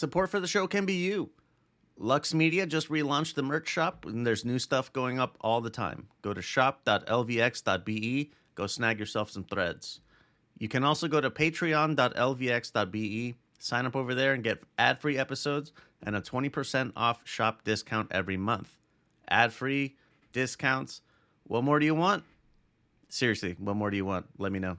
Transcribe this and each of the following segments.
Support for the show can be you. Lux Media just relaunched the merch shop, and there's new stuff going up all the time. Go to shop.lvx.be, go snag yourself some threads. You can also go to patreon.lvx.be, sign up over there and get ad-free episodes and a 20% off shop discount every month. Ad-free, discounts. What more do you want? Seriously, what more do you want? Let me know.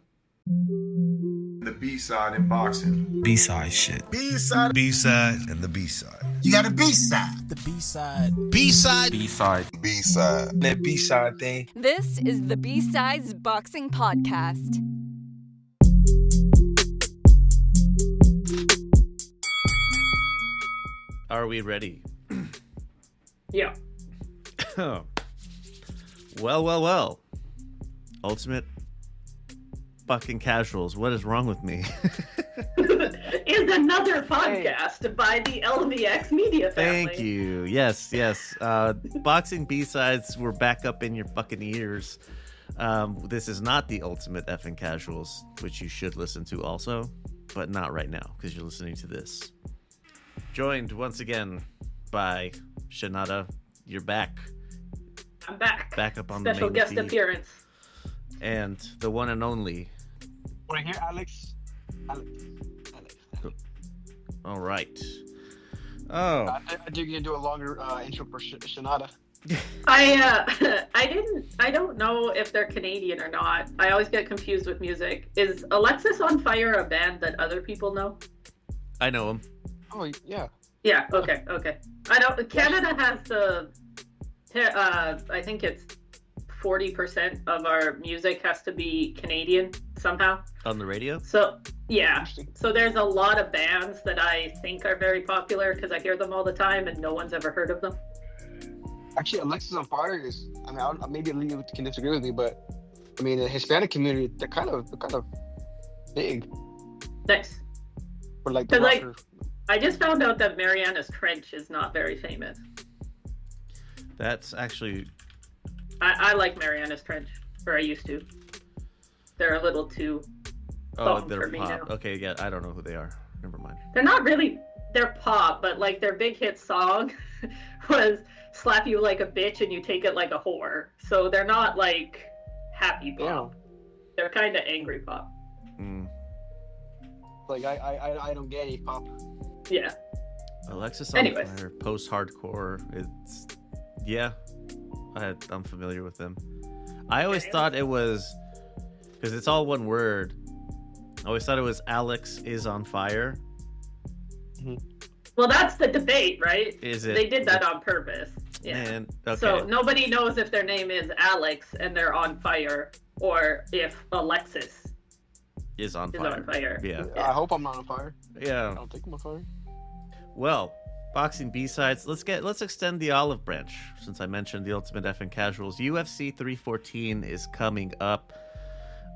The B-side in boxing. B-side shit. B-side. B-side. And the B-side. You got a B-side. The B-side. B-side. B-side. B-side. That B-side thing. This is the B-Sides Boxing Podcast. Are we ready? Yeah. Well. Ultimate fucking casuals. What is wrong with me? Is another podcast by the LVX Media family. Thank you. Yes. Boxing B-sides were back up in your fucking ears. This is not the Ultimate effing Casuals, which you should listen to also, but not right now because you're listening to this. Joined once again by Shanada. You're back. I'm back. Back up on Special the main guest feed. appearance. And the one and only. Want to hear Alex? Alex. All right. Oh. I think you're gonna do a longer intro for Shanada. I don't know if they're Canadian or not. I always get confused with music. Is Alexis on Fire a band that other people know? I know him. Oh yeah. Yeah. Okay. I don't. Canada has the. I think it's 40% of our music has to be Canadian somehow. On the radio? So yeah. So there's a lot of bands that I think are very popular because I hear them all the time and no one's ever heard of them. Actually, Alexis on Fire is. I mean, maybe you can disagree with me, but I mean, the Hispanic community, they're kind of big. Nice. For like the rocker. I just found out that Mariana's Trench is not very famous. That's actually. I like Mariana's Trench, or I used to. They're a little too. Oh, they're for me pop. now. Okay, yeah, I don't know who they are. Never mind. They're not really. They're pop, but like their big hit song was "Slap You Like a Bitch and You Take It Like a Whore." So they're not like happy pop. Yeah. They're kind of angry pop. Mm. Like I don't get any pop. Yeah. Alexis on Fire, post-hardcore. It's I'm familiar with them. I always thought it was because it's all one word. I always thought it was Alex is on fire. Mm-hmm. Well, that's the debate, right? Is it? They did that on purpose. Yeah. Man, okay. So nobody knows if their name is Alex and they're on fire, or if Alexis is on is fire. on fire. Yeah. I hope I'm not on fire. Yeah. I don't think I'm on fire. Well, boxing B-sides. Let's extend the olive branch since I mentioned the Ultimate effing Casuals. UFC 314 is coming up.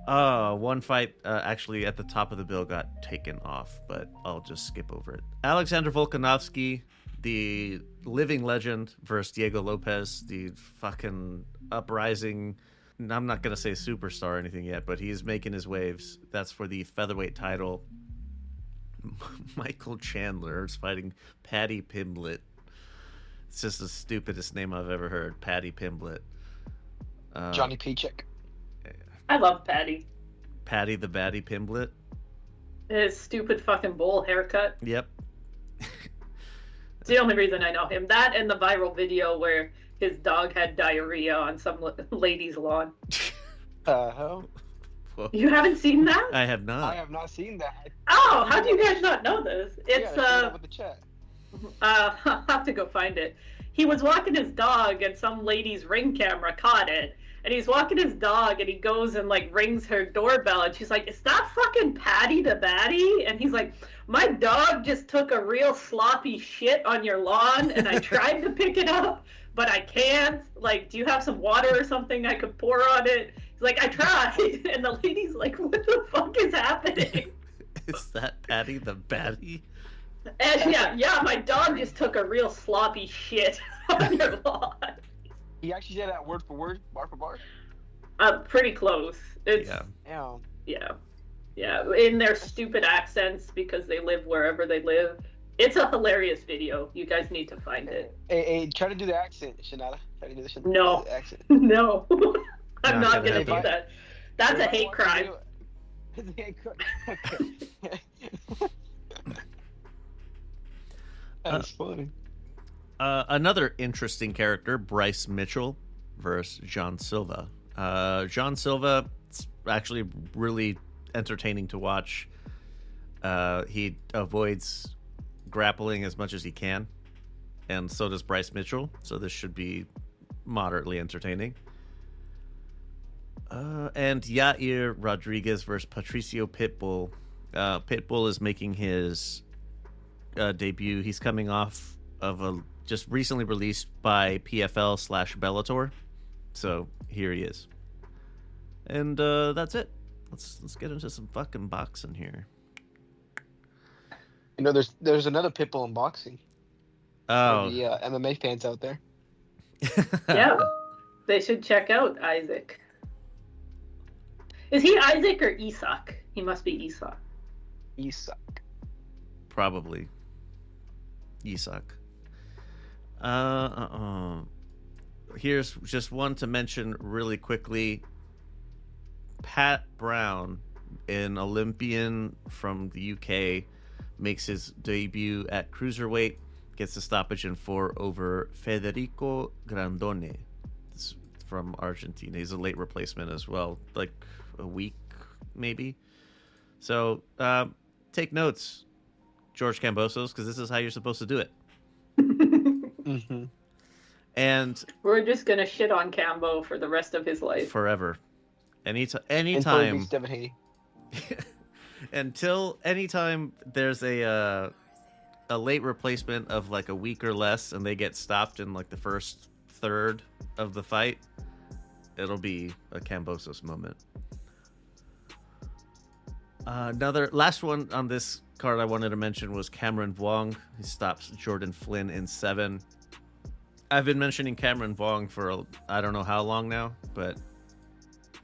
One fight actually at the top of the bill got taken off, but I'll just skip over it. Alexander Volkanovski, the living legend, versus Diego Lopez, the fucking uprising. I'm not gonna say superstar or anything yet, but he's making his waves. That's for the featherweight title. Michael Chandler is fighting Paddy Pimblett. It's just the stupidest name I've ever heard. Paddy Pimblett. Johnny Paycheck. I love Patty. Paddy the Batty Pimblett. His stupid fucking bowl haircut. Yep. It's the only reason I know him. That and the viral video where his dog had diarrhea on some lady's lawn. Hell? Whoa. You haven't seen that? I have not. I have not seen that. Oh, how do you guys not know this? It's with the chat. I'll have to go find it. He was walking his dog and some lady's Ring camera caught it. And he's walking his dog and he goes and like rings her doorbell and she's like, "Is that fucking Patty the Batty?" And he's like, "My dog just took a real sloppy shit on your lawn and I tried to pick it up, but I can't. Like, do you have some water or something I could pour on it?" He's like, "I tried." And the lady's like, "What the fuck is happening?" Is that Patty the Batty? And yeah, my dog just took a real sloppy shit on your lawn. He actually said that word for word, bar for bar? Pretty close. It's, Yeah. Yeah. In their stupid accents because they live wherever they live. It's a hilarious video. You guys need to find it. Hey, try to do the accent, Shanada. Try to do the No. the accent. No. I'm Not not gonna gonna do happen. that. That's a If I hate watch crime. It's a hate crime. Okay. That's funny. Another interesting character, Bryce Mitchell versus John Silva. John Silva, it's actually really entertaining to watch. He avoids grappling as much as he can, and so does Bryce Mitchell. So this should be moderately entertaining. And Yair Rodriguez versus Patricio Pitbull. Pitbull is making his debut. He's coming off of a just recently released by PFL/Bellator. So here he is. And that's it. Let's get into some fucking boxing here. You know, there's another Pitbull in boxing. Oh, For the MMA fans out there. Yeah. They should check out Isaac. Is he Isaac or Isak? He must be Isak. Isak. Probably Isak. Here's just one to mention really quickly. Pat Brown, an Olympian from the UK, makes his debut at cruiserweight, gets a stoppage in 4 over Federico Grandone. It's from Argentina. He's a late replacement as well, like a week maybe. So take notes, George Kambosos, because this is how you're supposed to do it. Mm-hmm. And We're just gonna shit on Cambo for the rest of his life. forever. Until Anytime. Devin Haney. Anytime there's a late replacement of like a week or less and they get stopped in like the first third of the fight, it'll be a Kambosos moment. Another last one on this card I wanted to mention was Cameron Vuong. He stops Jordan Flynn in 7. I've been mentioning Cameron Vuong for I don't know how long now, but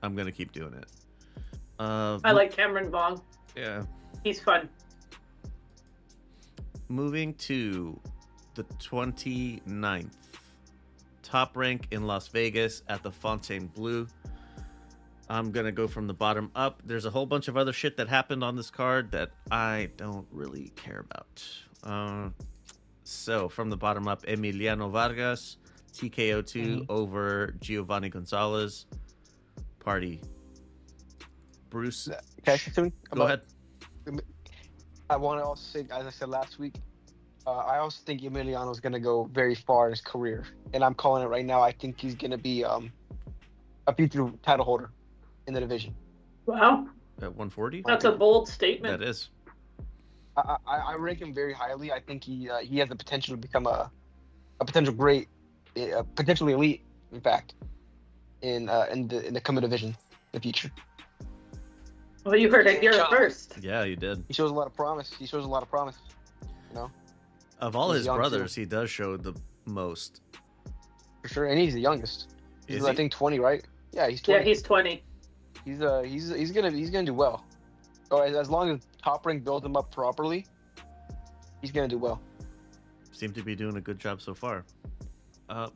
I'm gonna keep doing it. I like Cameron Vaughn. Yeah. He's fun. Moving to the 29th. Top rank in Las Vegas at the Fontainebleau. I'm going to go from the bottom up. There's a whole bunch of other shit that happened on this card that I don't really care about. So, from the bottom up, Emiliano Vargas, TKO2 over Giovanni Gonzalez. Party. Bruce. Can I say something? Go ahead. I want to also say, as I said last week, I also think Emiliano's going to go very far in his career. And I'm calling it right now. I think he's going to be a future title holder in the division. Wow. At 140? That's a bold statement. That is. I rank him very highly. I think he has the potential to become a potential great, potentially elite, in fact, in the coming division in the future. Well, you heard it here first. Yeah, you did. He shows a lot of promise. You know, Of all He's his young, brothers, he does show the most. for sure. And he's the youngest. He's Is I he? think 20, right? Yeah, he's 20. Yeah, he's 20. He's gonna do well. So as long as Top Rank builds him up properly, he's gonna do well. Seem to be doing a good job so far.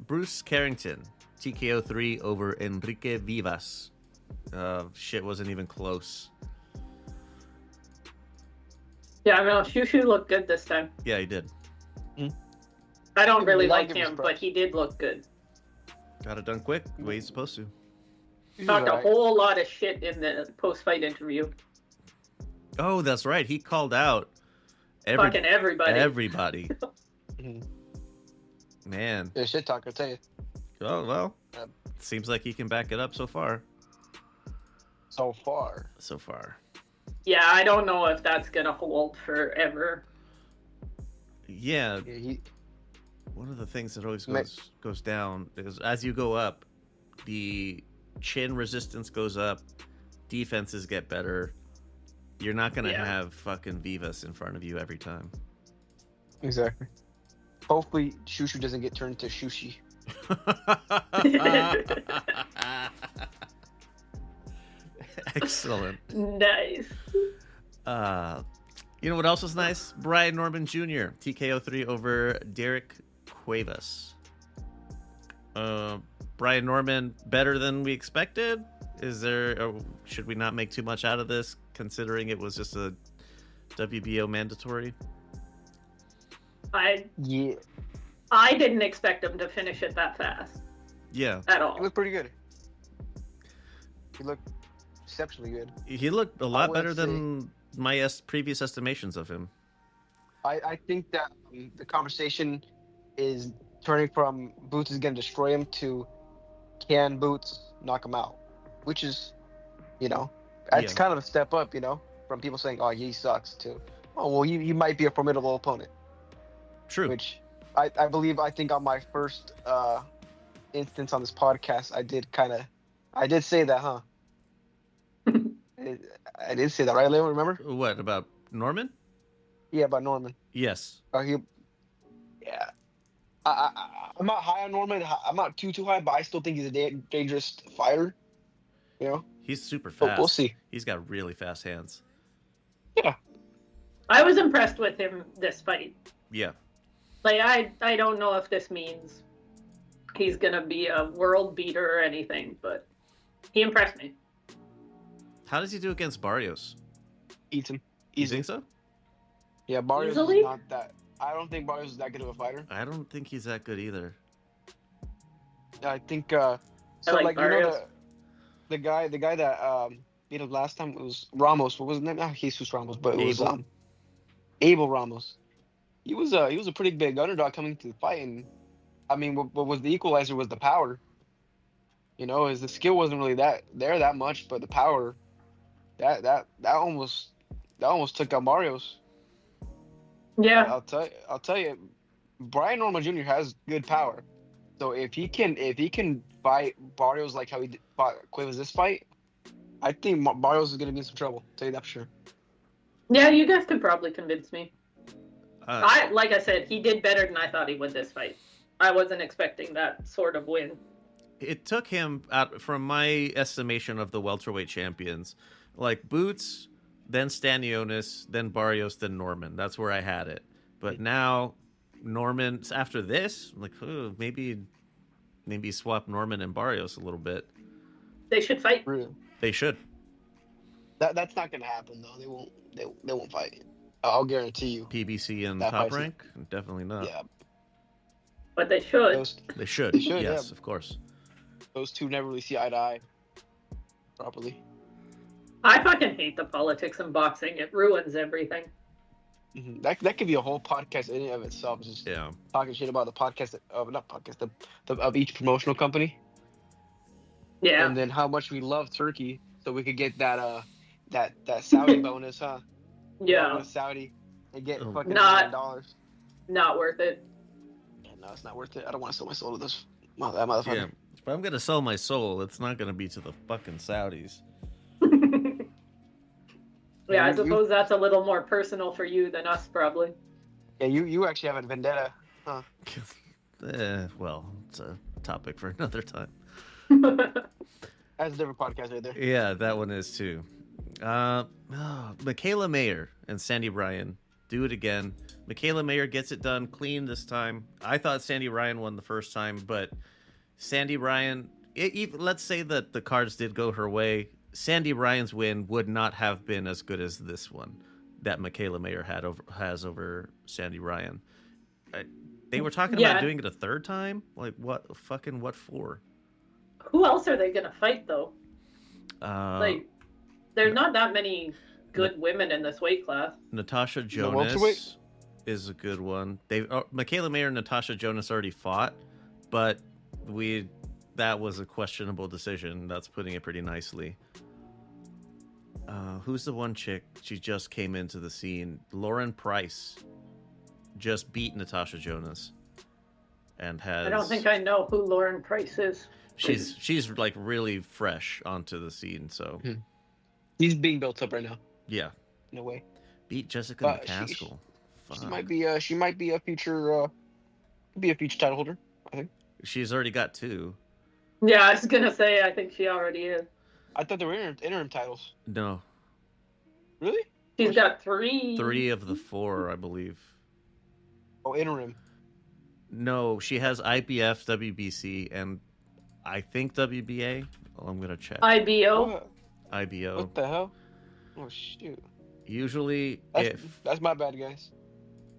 Bruce Carrington, TKO3 over Enrique Vivas. Shit wasn't even close. Yeah, I mean, Shushu looked good this time. Yeah, he did. I don't really I'll like give him, him but props. he did look good. Got it done quick, the way he's supposed to. He's Talked a alright. whole lot of shit in the post-fight interview. Oh, that's right. He called out Fucking everybody. everybody. Mhm. Man. Yeah, shit talk, I'll tell you. Oh, well. Yep. Seems like he can back it up so far. So far. So far. Yeah, I don't know if that's gonna hold forever. Yeah, Yeah, one of the things that always Ma- goes down is as you go up, the chin resistance goes up, defenses get better. You're not gonna Yeah. have fucking Vivas in front of you every time. exactly. Hopefully, Shushu doesn't get turned to Shushi. Excellent. Nice. You know what else was nice? Brian Norman Jr. TKO 3 over Derek Cuevas. Brian Norman better than we expected. Should we not make too much out of this, considering it was just a WBO mandatory? Yeah, I didn't expect him to finish it that fast Yeah, at he all. looked pretty good. He looked exceptionally good. he looked a lot better wouldn't than my previous estimations of him. I think that the conversation is turning from Boots is going to destroy him to can Boots knock him out, which is, it's Yeah. kind of a step up, from people saying, oh, he sucks, to, oh, well, you might be a formidable opponent, True. which I think on my first instance on this podcast, I did say that, huh? I did say that, right, Leo? Remember? What about Norman? Yeah, about Norman. Yes. Yeah. I'm not high on Norman. I'm not too high, but I still think he's a dangerous fighter. He's super But fast. we'll see. He's got really fast hands. Yeah. I was impressed with him this fight. Yeah. Like, I don't know if this means he's gonna be a world beater or anything, but he impressed me. How does he do against Barrios? Eats him. You Easy. think so? Yeah, Barrios Easily? is not that. I don't think Barrios is that good of a fighter. I don't think he's that good either. I think. I like Barrios. The guy that beat him last time, it was Ramos. What was his name? Not Jesus Ramos, but it was Abel? Abel Ramos. He was a pretty big underdog coming to the fight, and I mean, what was the equalizer was the power. The skill wasn't really that much, but the power, that almost took out Barrios. Yeah. I'll tell you, Brian Norman Jr. has good power. So if he can fight Barrios like how he fought Cuevas this fight, I think Barrios is gonna be in some trouble. I'll tell you that for sure. Yeah, you guys could probably convince me. Uh, Like I said, he did better than I thought he would this fight. I wasn't expecting that sort of win. it took him out from my estimation of the welterweight champions, like Boots, then Stanionis, then Barrios, then Norman. That's where I had it. But now Norman, after this, I'm like, oh, maybe swap Norman and Barrios a little bit. They should fight. Really. They should. That's not gonna happen though. They won't fight. I'll guarantee you. PBC and That Top fight's- Rank? Definitely not. Yeah. But they should. They should. They should, Yes, yeah. of course. Those two never really see eye to eye properly. I fucking hate the politics in boxing. It ruins everything. Mm-hmm. That could be a whole podcast in and of itself. Just Yeah. talking shit about the podcast of each promotional company, Yeah. and then how much we love Turkey, so we could get that Saudi bonus, huh? Yeah. With Saudi and get Oh. fucking Not- $1 million. Not worth it. Yeah, no, it's not worth it. I don't want to sell my soul to this that motherfucker. Yeah. If I'm gonna sell my soul, it's not gonna be to the fucking Saudis. Yeah, I You- suppose that's a little more personal for you than us, probably. Yeah, you actually have a vendetta. Well, it's a topic for another time. That's a different podcast right there. Yeah, that one is too. Michaela Mayer and Sandy Ryan do it again. Michaela Mayer gets it done clean this time. I thought Sandy Ryan won the first time, but Sandy Ryan, let's say that the cards did go her way. Sandy Ryan's win would not have been as good as this one that Michaela Mayer has over Sandy Ryan. They were talking about doing it a third time. Like what for? Who else are they gonna fight though? Uh, There's not that many good women in this weight class. Natasha The welterweight? Jonas is a good one. Michaela Mayer and Natasha Jonas already fought, but that was a questionable decision. That's putting it pretty nicely. Who's the one chick? She just came into the scene. Lauren Price just beat Natasha Jonas, and has. I don't think I know who Lauren Price is. She's like really fresh onto the scene. So He's being built up right now, yeah, in a way. beat Jessica McCaskill. She Fuck. might be a future title holder. I think. She's already got 2. Yeah, I was gonna say I think she already is. I thought they were interim titles. No, Really? She's got three. 3 of the 4, I believe. Oh, interim. No, she has IBF, WBC, and I think WBA. Well, I'm gonna check. IBO. What? IBO. What the hell? Oh shoot. Usually, That's my bad, guys.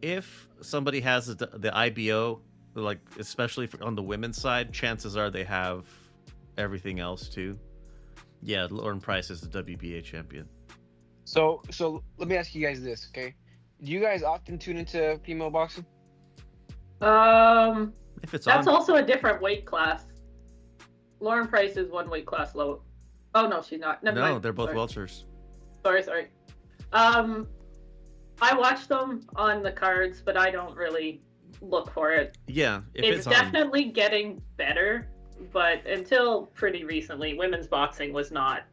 if somebody has the IBO, like especially on the women's side, chances are they have everything else too. Yeah, Lauren Price is the WBA champion. So let me ask you guys this, okay? Do you guys often tune into female boxing? If it's That's on, also a different weight class. Lauren Price is 1 weight class low. Oh no, she's not. Never no, mind. they're both Sorry. welchers. Sorry. I watch them on the cards, but I don't really look for it. Yeah, if It's it's on, definitely getting better, but until pretty recently, women's boxing was not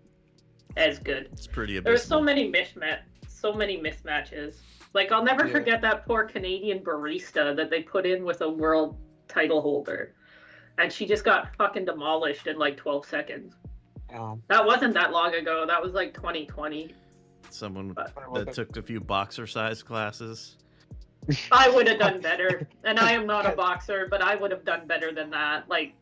as good. it's pretty There were so abysmal. many mismatches. Like I'll never Yeah. forget that poor Canadian barista that they put in with a world title holder, and she just got fucking demolished in like 12 seconds. That wasn't that long ago. That was like 2020. Someone But that took a few boxer size classes. I would have done better, and I am not a boxer, but I would have done better than that. Like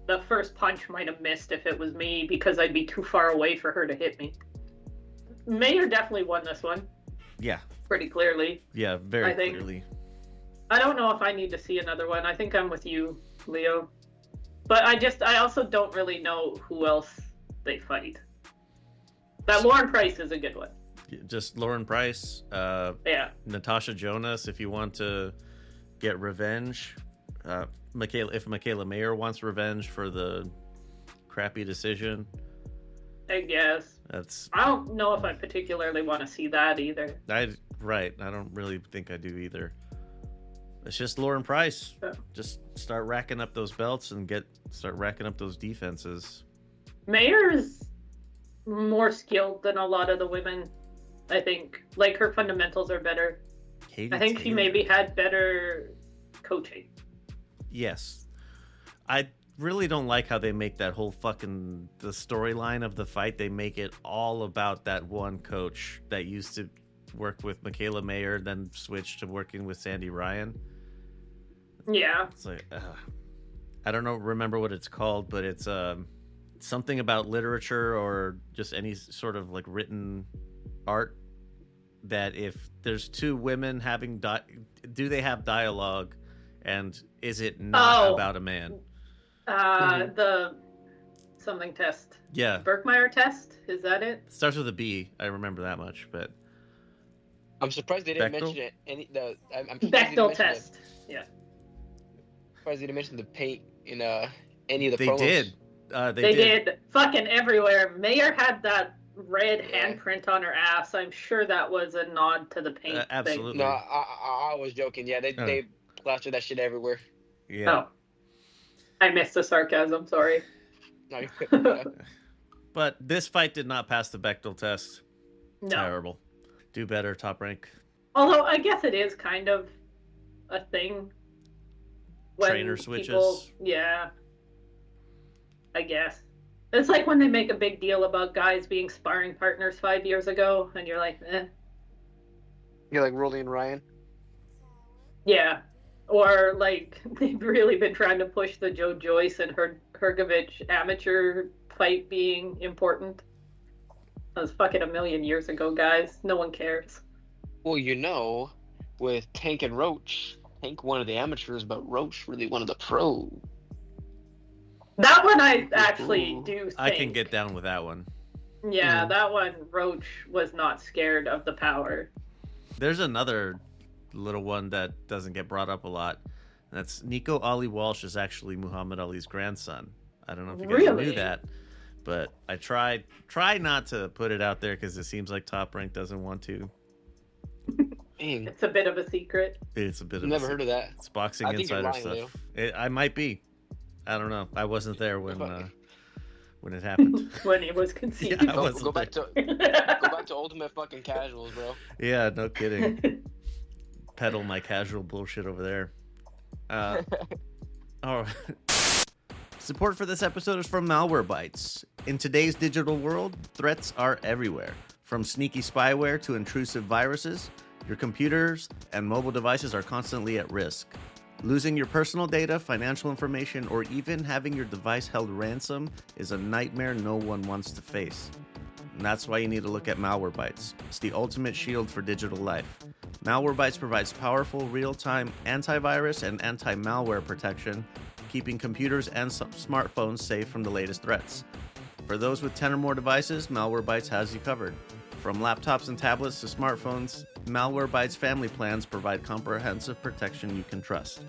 the first punch might have missed if it was me because I'd be too far away for her to hit me. Mayer definitely won this one Yeah, pretty clearly. yeah, very I think- clearly. I don't know if I need to see another one. I think I'm with you, Leo. But I also don't really know who else they fight. That Lauren Price is a good one. Just Lauren Price, Yeah. Natasha Jonas, if you want to get revenge. If Michaela Mayer wants revenge for the crappy decision, I guess. that's I don't know if I particularly want to see that either. right. I don't really think I do either. It's just Lauren Price. Yeah. Just start racking up those belts and start racking up those defenses. Mayer's more skilled than a lot of the women, I think. Like, her fundamentals are better. Katie I think she Taylor. maybe had better coaching. Yes. I really don't like how they make that whole the storyline of the fight. They make it all about that one coach that used to work with Michaela Mayer, then switched to working with Sandy Ryan. Yeah. It's like, I don't remember what it's called, but it's something about literature or just any sort of like written art that if there's 2 women having do they have dialogue, and is it not about a man? The something test. Yeah, Berkmeyer test? Is that it? it starts with a B. I remember that much, but I'm surprised they didn't Bechtel? mention it. I'm surprised they didn't Bechtel mention test. Yeah. Surprised they didn't mention the paint in any of the they promos. did. They did. Fucking everywhere. Mayer had that red Yeah. handprint on her ass. I'm sure that was a nod to the paint thing. Absolutely. No, I was joking. Yeah, they plastered that shit everywhere. Yeah. Oh. I missed the sarcasm, sorry. No, yeah. But this fight did not pass the Bechtel test. No. Terrible. Do better, Top Rank. Although I guess it is kind of a thing. when Trainer switches. people- yeah. I guess. It's like when they make a big deal about guys being sparring partners 5 years ago, and you're like, eh. You're like Rolly and Ryan. Yeah. Or like they've really been trying to push the Joe Joyce and Hergovich amateur fight being important. That was fucking a million years ago, guys. No one cares. Well, you know, with Tank and Roach, Tank one of the amateurs, but Roach really one of the pros. That one I actually Ooh. do think. I can get down with that one. Yeah, Mm. that one, Roach was not scared of the power. There's another little one that doesn't get brought up a lot. That's Nico Ali Walsh is actually Muhammad Ali's grandson. I don't know if you guys Really? knew that, but I try not to put it out there because it seems like Top Rank doesn't want to. Dang, It's a bit of a secret. It's a bit I've of never a, heard of that. It's boxing I think you're insider lying, stuff. I might be. I don't know. I wasn't there when it happened. When he was conceived. Yeah, I Go, wasn't go back there. to go back to Ultimate fucking Casuals, bro. Yeah, no kidding. Peddle my casual bullshit over there. Oh. Support for this episode is from Malwarebytes. In today's digital world, threats are everywhere. From sneaky spyware to intrusive viruses, your computers and mobile devices are constantly at risk. Losing your personal data, financial information, or even having your device held ransom is a nightmare no one wants to face. And that's why you need to look at Malwarebytes. It's the ultimate shield for digital life. Malwarebytes provides powerful real-time antivirus and anti-malware protection, keeping computers and smartphones safe from the latest threats. For those with 10 or more devices, Malwarebytes has you covered. From laptops and tablets to smartphones, Malwarebytes family plans provide comprehensive protection you can trust.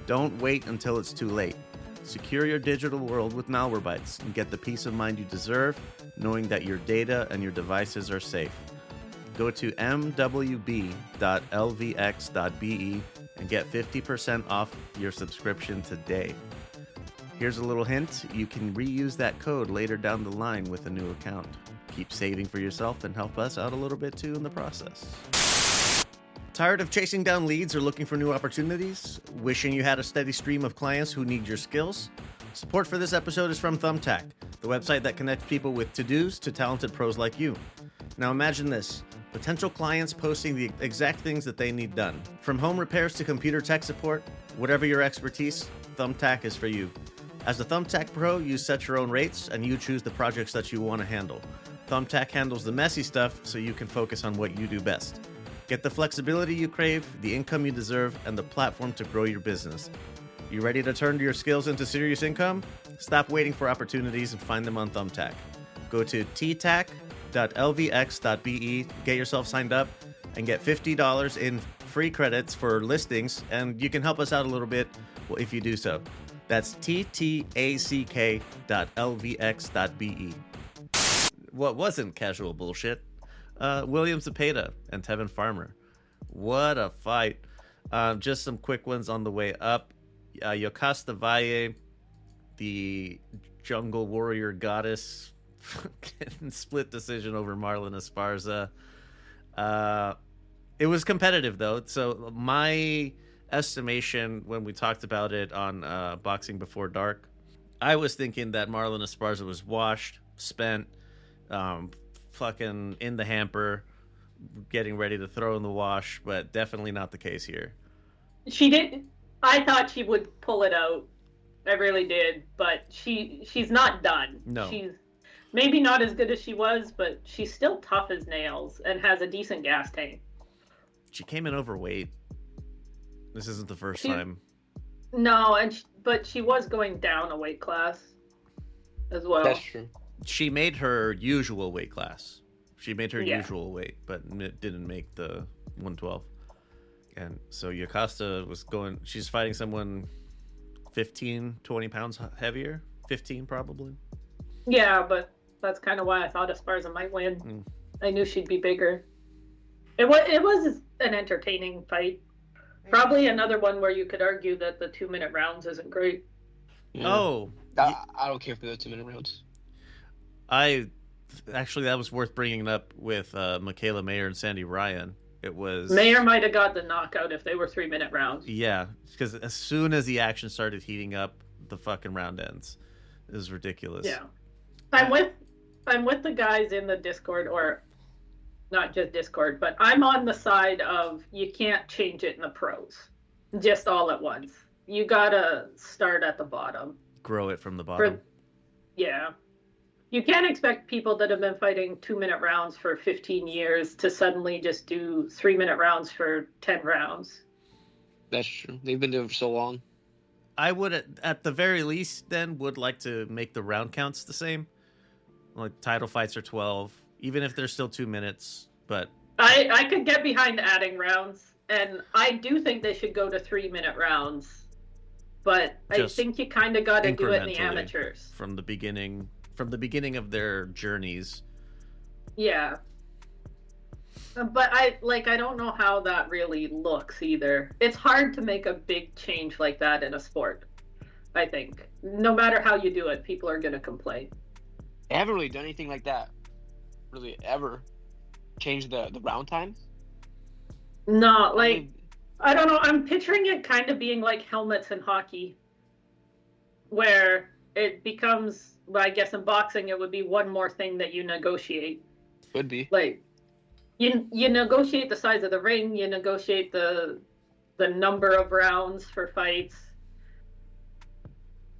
Don't wait until it's too late. Secure your digital world with Malwarebytes and get the peace of mind you deserve, knowing that your data and your devices are safe. Go to mwb.lvx.be and get 50% off your subscription today. Here's a little hint, you can reuse that code later down the line with a new account. Keep saving for yourself and help us out a little bit too in the process. Tired of chasing down leads or looking for new opportunities? Wishing you had a steady stream of clients who need your skills? Support for this episode is from Thumbtack, the website that connects people with to-dos to talented pros like you. Now imagine this. Potential clients posting the exact things that they need done. From home repairs to computer tech support, whatever your expertise, Thumbtack is for you. As a Thumbtack Pro, you set your own rates and you choose the projects that you want to handle. Thumbtack handles the messy stuff so you can focus on what you do best. Get the flexibility you crave, the income you deserve, and the platform to grow your business. You ready to turn your skills into serious income? Stop waiting for opportunities and find them on Thumbtack. Go to ttac.lvx.be, get yourself signed up, and get $50 in free credits for listings, and you can help us out a little bit if you do so. That's ttac.lvx.be. What wasn't casual bullshit? William Zepeda and Tevin Farmer. What a fight. Just some quick ones on the way up. Yocasta Valle, the jungle warrior goddess, split decision over Marlon Esparza. It was competitive, though. So my estimation when we talked about it on Boxing Before Dark, I was thinking that Marlon Esparza was washed, spent, fucking in the hamper, getting ready to throw in the wash, but definitely not the case here. She did. I thought she would pull it out. I really did, but she's not done. No. She's maybe not as good as she was, but she's still tough as nails and has a decent gas tank. She came in overweight. This isn't the first time. No, but she was going down a weight class as well. That's true. She made her usual weight class. She made her usual weight, but didn't make the 112. And so Yocasta was going, she's fighting someone 15, 20 pounds heavier. 15 probably. Yeah, but that's kind of why I thought Esparza might win. I knew she'd be bigger. It was an entertaining fight. Probably another one where you could argue that the 2-minute rounds isn't great. Oh. I don't care for the 2-minute rounds. That was worth bringing up with Michaela Mayer and Sandy Ryan. It was Mayer might have got the knockout if they were 3-minute rounds. Yeah, because as soon as the action started heating up, the fucking round ends. It was ridiculous. Yeah, I'm with the guys in the Discord, or not just Discord, but I'm on the side of you can't change it in the pros, just all at once. You gotta start at the bottom. Grow it from the bottom. Yeah. You can't expect people that have been fighting 2-minute rounds for 15 years to suddenly just do 3-minute rounds for 10 rounds. That's true. They've been doing it for so long. I would, at the very least, then, would like to make the round counts the same. Like, title fights are 12, even if they're still 2 minutes, but... I could get behind adding rounds, and I do think they should go to 3-minute rounds, but I think you kind of got to do it in the amateurs. Yeah. But I don't know how that really looks either. It's hard to make a big change like that in a sport, I think. No matter how you do it, people are going to complain. I haven't really done anything like that, really, ever. Change the round time? No, I don't know. I'm picturing it kind of being like helmets in hockey, where it becomes, I guess in boxing, it would be one more thing that you negotiate. Could be. Like, you negotiate the size of the ring, you negotiate the number of rounds for fights.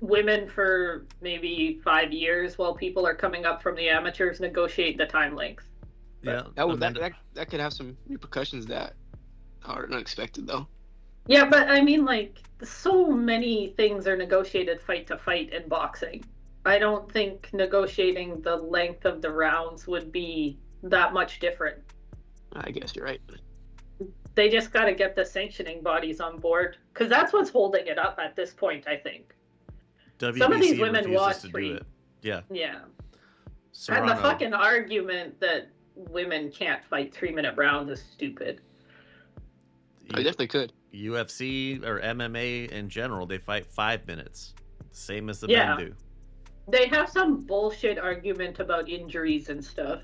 Women for maybe 5 years while people are coming up from the amateurs negotiate the time length. Yeah, That could have some repercussions that are unexpected, though. Yeah, but I mean, like, so many things are negotiated fight to fight in boxing. I don't think negotiating the length of the rounds would be that much different. I guess you're right. They just got to get the sanctioning bodies on board, because that's what's holding it up at this point, I think. WBC Some of these women refuses want to free. do it. Yeah. Yeah. Serrano, And the fucking argument that women can't fight 3-minute rounds is stupid. I definitely could. UFC or MMA in general, they fight 5 minutes, same as the Yeah. men do. They have some bullshit argument about injuries and stuff.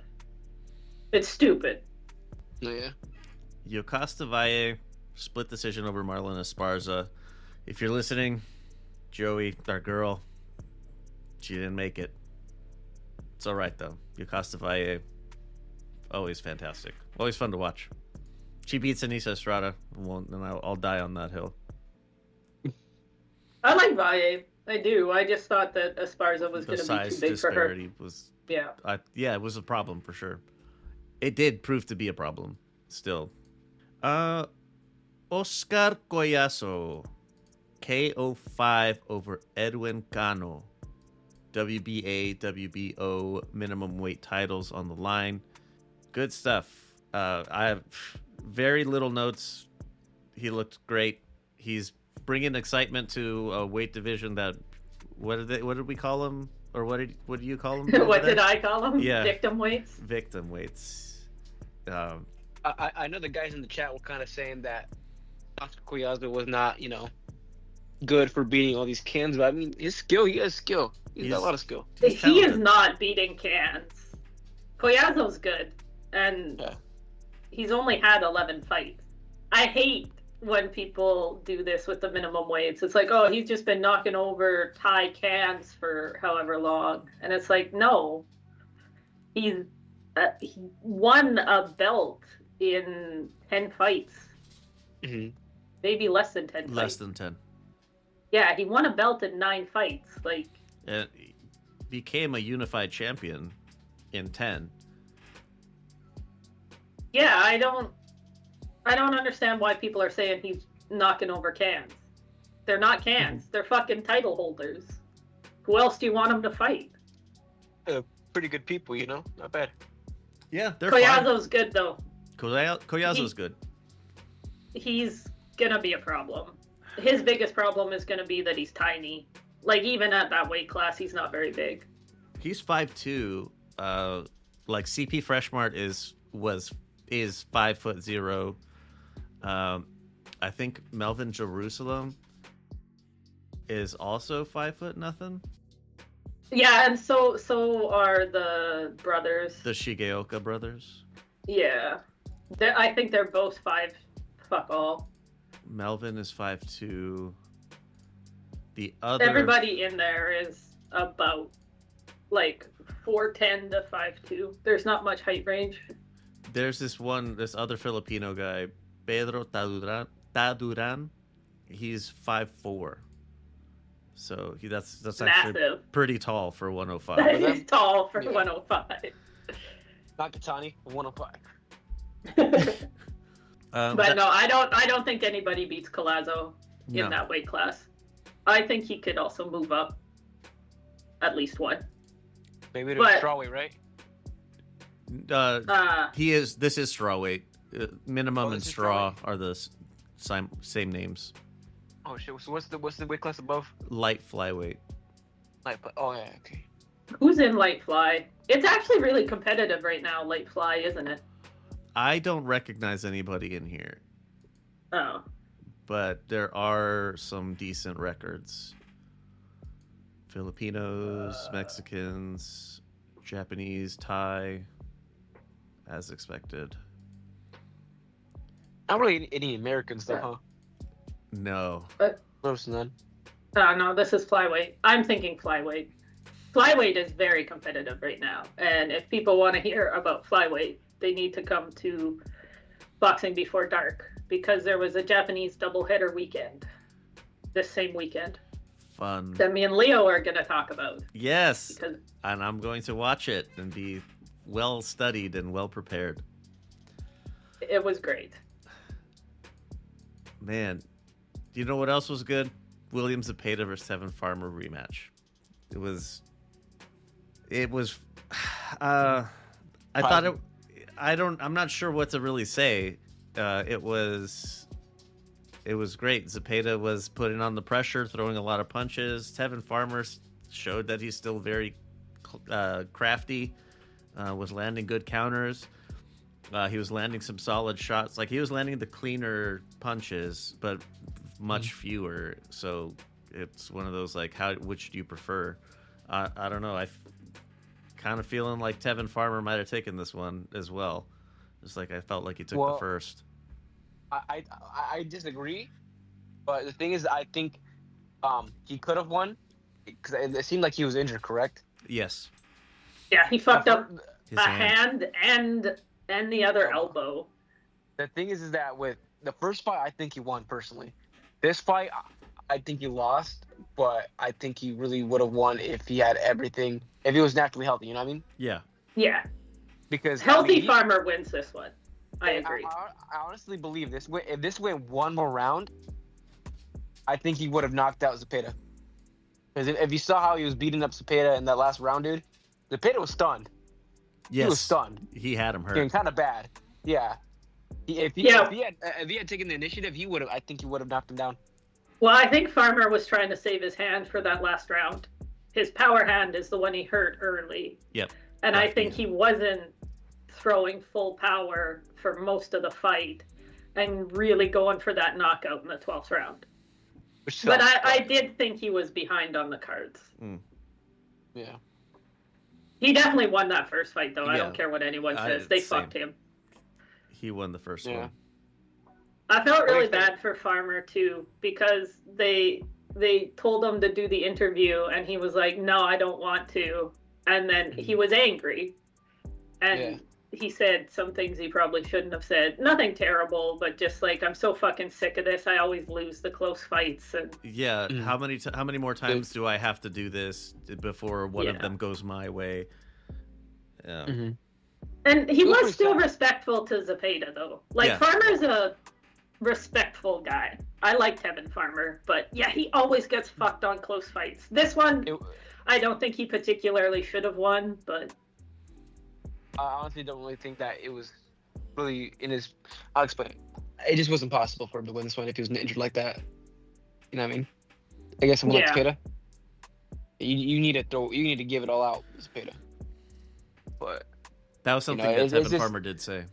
It's stupid. Oh, yeah. Yokasta Valle, split decision over Marlon Esparza. If you're listening, Joey, our girl, she didn't make it. It's all right though. Yokasta Valle, always fantastic, always fun to watch. She beats Anissa Estrada, and I'll die on that hill. I like Valle. I do. I just thought that Esparza was going to be size too big for her. disparity was, Yeah. yeah, it was a problem for sure. It did prove to be a problem. Still, Oscar Collazo, KO5 over Edwin Cano. WBA, WBO minimum weight titles on the line. Good stuff. I have very little notes. He looked great. He's bringing excitement to a weight division that what did we call him, or what do you call him? What did I call them? Yeah. Victim weights? Victim weights. I know the guys in the chat were kind of saying that Oscar Collazo was not, good for beating all these cans, but I mean, his skill, he has skill. He's got a lot of skill. He's He is talented. not beating cans. Collazo's good, and Yeah. he's only had 11 fights. I hate when people do this with the minimum weights. It's like, oh, he's just been knocking over Thai cans for however long, and it's like, no, he won a belt in 10 fights, Mm-hmm. maybe less than 10 Less fights. than 10. Yeah, he won a belt in 9 fights. Like, And became a unified champion in 10. yeah, I don't understand why people are saying he's knocking over cans. They're not cans. They're fucking title holders. Who else do you want him to fight? Pretty good people, not bad. Yeah, they're fine. Collazo's good though. Collazo's good. He's gonna be a problem. His biggest problem is gonna be that he's tiny. Like, even at that weight class, he's not very big. He's 5'2". Like CP Freshmart is 5'0". I think Melvin Jerusalem is also 5 foot nothing. Yeah, and so are the brothers. The Shigeoka brothers. Yeah, I think they're both 5. Fuck all. Melvin is 5'2". The other Everybody in there is about like 4'10" to 5'2". There's not much height range. There's this other Filipino guy, Pedro Taduran. He's 5'4". So that's actually Massive. pretty tall for 105. He's tall for Yeah. 105. Nakatani, 105. But no, I don't think anybody beats Collazo in no. that weight class. I think he could also move up at least one. Maybe to But- strawweight, right? This is strawweight. Minimum Oh, and this is straw are the same names. Oh shit! So what's the weight class above? Light flyweight. Oh yeah, okay. Who's in light fly? It's actually really competitive right now, light fly, isn't it? I don't recognize anybody in here, Oh. but there are some decent records. Filipinos, Mexicans, Japanese, Thai, as expected. Not really any Americans though, huh? No. Close none. No, this is flyweight. I'm thinking flyweight. Flyweight is very competitive right now, and if people want to hear about flyweight, they need to come to Boxing Before Dark, because there was a Japanese doubleheader weekend this same weekend Fun. that me and Leo are going to talk about. Yes. Because And I'm going to watch it and be well studied and well prepared. it was great. Man, do you know what else was good? William Zepeda versus Tevin Farmer rematch. It was I thought it I'm not sure what to really say. It was great. Zepeda was putting on the pressure, throwing a lot of punches. Tevin Farmer showed that he's still very crafty, was landing good counters. He was landing some solid shots. Like, he was landing the cleaner punches, but much fewer. So it's one of those, like, which do you prefer? I don't know. Kind of feeling like Tevin Farmer might have taken this one as well. Just like I felt like he took the first. I disagree, but the thing is, I think he could have won because it seemed like he was injured. Correct? Yes. Yeah, he fucked up His a hand and the other elbow. The thing is that with the first fight, I think he won personally. This fight, I think he lost, but I think he really would have won if he had everything, if he was naturally healthy. You know what I mean? Yeah. Yeah. Because Healthy Farmer wins this one. I agree. I honestly believe this. If this went one more round, I think he would have knocked out Zepeda. Because if you saw how he was beating up Zepeda in that last round, dude, Zepeda was stunned. Yes. He was stunned. He had him hurt. Getting kind of bad. Yeah. If he had taken the initiative, I think he would have knocked him down. Well, I think Farmer was trying to save his hand for that last round. His power hand is the one he hurt early. Yep. And I think he wasn't throwing full power for most of the fight and really going for that knockout in the 12th round. But I did think he was behind on the cards. Yeah. He definitely won that first fight, though. I Yeah. don't care what anyone says. They fucked him. He won the first one. I felt really bad for Farmer, too, because they told him to do the interview, and he was like, no, I don't want to. And then he was angry. And he said some things he probably shouldn't have said. Nothing terrible, but just like, I'm so fucking sick of this. I always lose the close fights. And yeah, how many more times do I have to do this before one of them goes my way? Yeah. And he was still respectful to Zepeda, though. Like, Farmer's a respectful guy. I like Tevin Farmer, but yeah, he always gets fucked on close fights. This one, I don't think he particularly should have won, but I honestly don't really think that it was really in his. I'll explain. It just wasn't possible for him to win this one if he was injured like that. You know what I mean? I guess someone like Zepeda, you need to throw. You need to give it all out, Zepeda. But that was something that Tevin Farmer did say.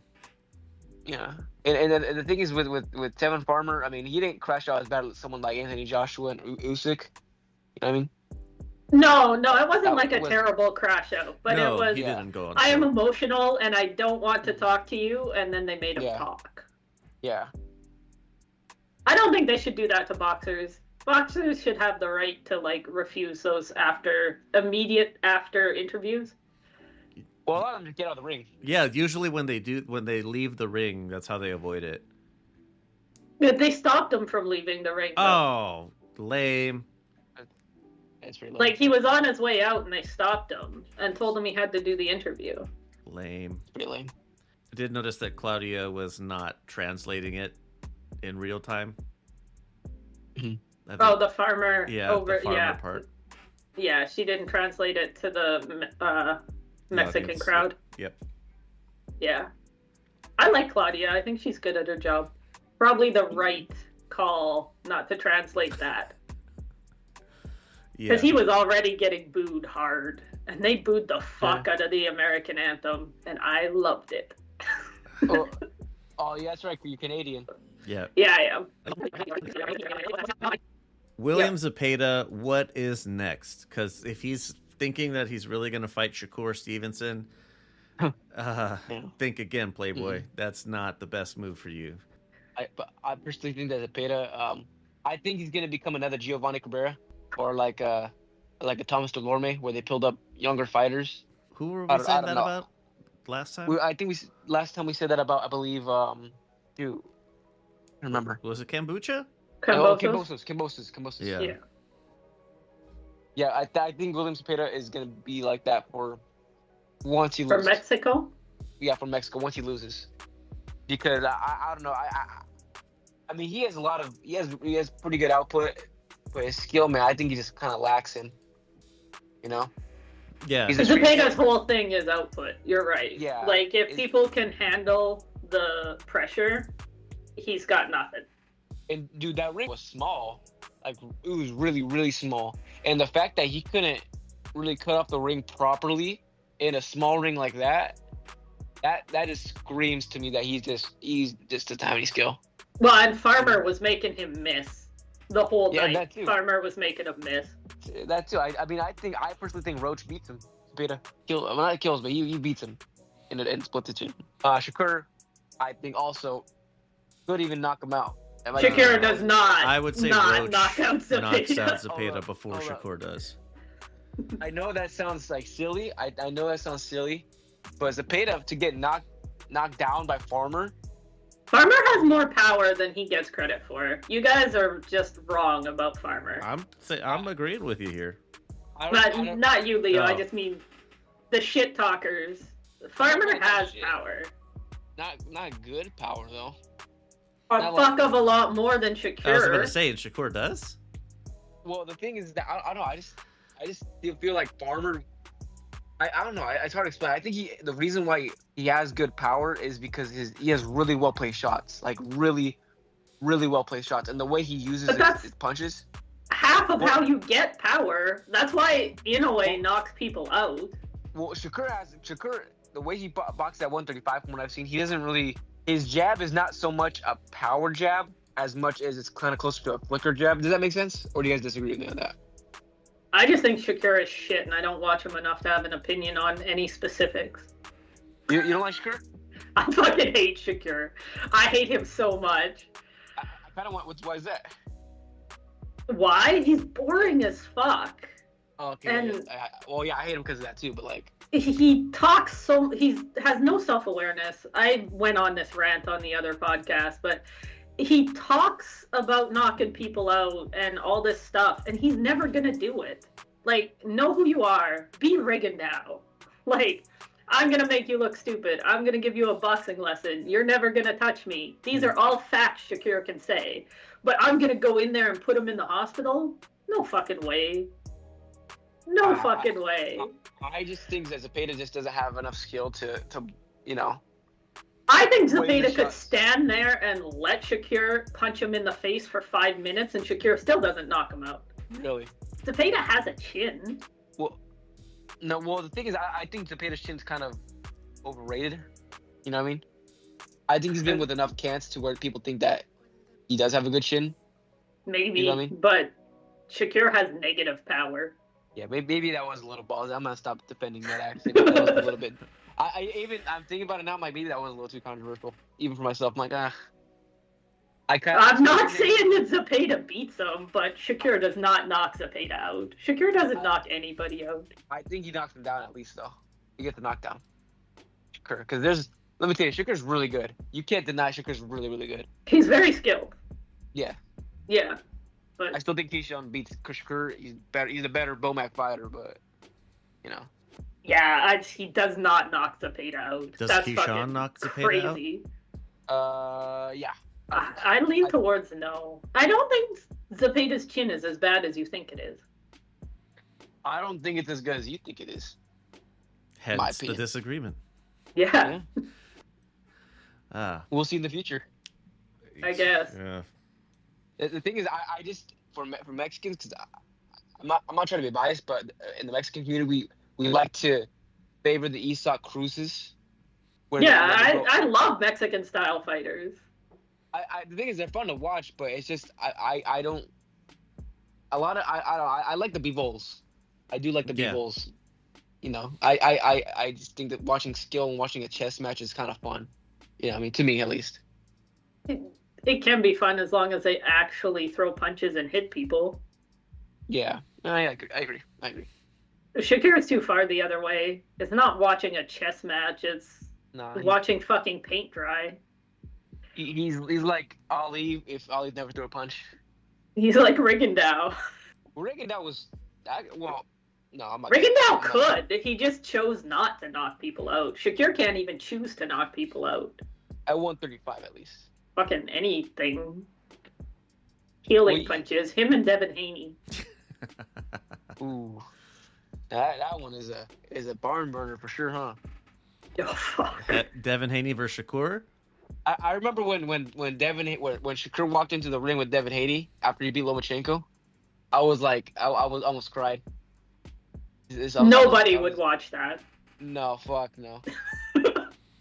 Yeah, and the thing is with Tevin Farmer, I mean, he didn't crash out as bad as someone like Anthony Joshua and Usyk. You know what I mean? No, it wasn't like a terrible crash out, but it was. He didn't go on. I am emotional and I don't want to talk to you, and then they made him talk. Yeah. I don't think they should do that to boxers. Boxers should have the right to like refuse those immediate after interviews. Well, a lot of them just get out of the ring. Yeah, usually when they leave the ring, that's how they avoid it. They stopped him from leaving the ring, though. Oh, lame. It's pretty lame. Like, he was on his way out and they stopped him and told him he had to do the interview. Lame. Pretty lame. I did notice that Claudia was not translating it in real time. The farmer the farmer part. Yeah, she didn't translate it to the Mexican crowd. Yep. Yeah. I like Claudia. I think she's good at her job. Probably the right call not to translate that. Because he was already getting booed hard. And they booed the fuck out of the American anthem. And I loved it. Oh, yeah, that's right. You're Canadian. Yeah. Yeah, I am. William Zepeda, what is next? Because if he's thinking that he's really going to fight Shakur Stevenson, think again, Playboy. That's not the best move for you. But I personally think that Zepeda, I think he's going to become another Giovanni Cabrera or like like a Thomas Delorme, where they build up younger fighters. Who were I we don't- I saying don't that know. about last time? I think last time we said that about, I believe, dude, I don't remember. Was it kombucha? Oh, Cambosos? Kimbosis. Yeah. Yeah. Yeah, I think William Zepeda is gonna be like that for once he From loses. Mexico? Yeah, from Mexico once he loses, because I don't know. I mean, he has pretty good output, but his skill, man, I think he just kind of lacks in. You know. Yeah. He's a Zepeda's whole thing is output. You're right. Yeah, Like, if it's- people can handle the pressure, he's got nothing. And dude, that ring was small. Like, it was really, really small. And the fact that he couldn't really cut off the ring properly in a small ring like that just screams to me that he's just a tiny skill. Well, and Farmer was making him miss the whole Yeah, night. that too. Farmer was making him miss. That too. I mean, I personally think Roach beats him. Zepeda not kills, but he beats him in split decision. Shakur, I think also could even knock him out. Shakira does not. I would say not Roach knock out knocks out Zepeda. Zepeda Hold before up. Shakur does. I know that sounds like silly. I know that sounds silly, but Zepeda to get knocked down by Farmer. Farmer has more power than he gets credit for. You guys are just wrong about Farmer. I'm agreeing with you here. Not you, Leo. I No. just mean the shit talkers. Farmer Not has shit. power. Not good power though. A Not fuck of a lot more than Shakir. I was about to say, and Shakur does? Well, the thing is that I don't know. I just feel like Farmer. I don't know. It's hard to explain. I think the reason why he has good power is because he has really well placed shots, like really, really well placed shots, and the way he uses But his punches. Half of Well- how you get power. That's why Inoue knocks people out. Well, Shakur, the way he boxes at 135, from what I've seen, he doesn't really. His jab is not so much a power jab as much as it's kind of closer to a flicker jab. Does that make sense? Or do you guys disagree with me on that? I just think Shakir is shit, and I don't watch him enough to have an opinion on any specifics. You don't like Shakur? I fucking hate Shakir. I hate him so much. I kind of want. Why is that? Why? He's boring as fuck. Oh, okay. And- I hate him because of that too. But like, He talks so he has no self-awareness. I went on this rant on the other podcast, but he talks about knocking people out and all this stuff, and he's never gonna do it. Like, know who you are. Be Rigondeaux. Like, I'm gonna make you look stupid. I'm gonna give you a boxing lesson. You're never gonna touch me. These are all facts Shakir can say. But I'm gonna go in there and put him in the hospital? No fucking way. No fucking way. I just think that Zepeda just doesn't have enough skill to you know. I think Wait the Zepeda could shots. stand there and let Shakir punch him in the face for 5 minutes, and Shakir still doesn't knock him out. Really. Zepeda has a chin. No. Well, the thing is, I think Zepeda's chin's kind of overrated. You know what I mean? I think he's been with enough cants to where people think that he does have a good chin. Maybe, You know what I mean? but Shakir has negative power. Yeah, maybe that was a little ballsy. I'm gonna stop defending that action. That was a little bit. I'm thinking about it now. Maybe that was a little too controversial, even for myself. I'm like, I'm not saying that Zepeda beats him, but Shakir does not knock Zepeda out. Shakir doesn't knock anybody out. I think he knocks him down at least, though. He gets the knockdown. Shakur, because let me tell you, Shakur's really good. You can't deny Shakur's really, really good. He's very skilled. Yeah. Yeah, I but still think Keyshawn beats Shakur. He's better. He's a better Bomac fighter, but you know. yeah, he does not knock Zepeda out. Does That's Keyshawn fucking knock Zepeda out? crazy. Yeah. I lean towards no. I don't think Zepeda's chin is as bad as you think it is. I don't think it's as good as you think it is. Hence the opinion. disagreement. Yeah, We'll see in the future. I guess. Yeah. The thing is, I just for Mexicans, because I'm not trying to be biased, but in the Mexican community, we like to favor the Isak Cruzes. Yeah, I love Mexican style fighters. The thing is, they're fun to watch, but it's just I don't. I like the Bivols. I do like the Yeah. Bivols. You know, I just think that watching skill and watching a chess match is kind of fun. You know, I mean, to me at least. It can be fun as long as they actually throw punches and hit people. Yeah, I agree. Shakira's too far the other way. It's not watching a chess match. It's Nah, watching fucking paint dry. he's like Ali if Ali never threw a punch. He's like Rigondeaux. Rigondeaux was, well, no, I'm not. Rigondeaux could. He just chose not to knock people out. Shakir can't even choose to knock people out. At 135 at least. Fucking anything. Healing Well, punches. Him and Devin Haney. Ooh, that one is a barn burner for sure, huh? Oh fuck. Devin Haney versus Shakur. I remember when Shakur walked into the ring with Devin Haney after he beat Lomachenko, I was like, I was almost cried. Nobody would watch that. No, fuck no.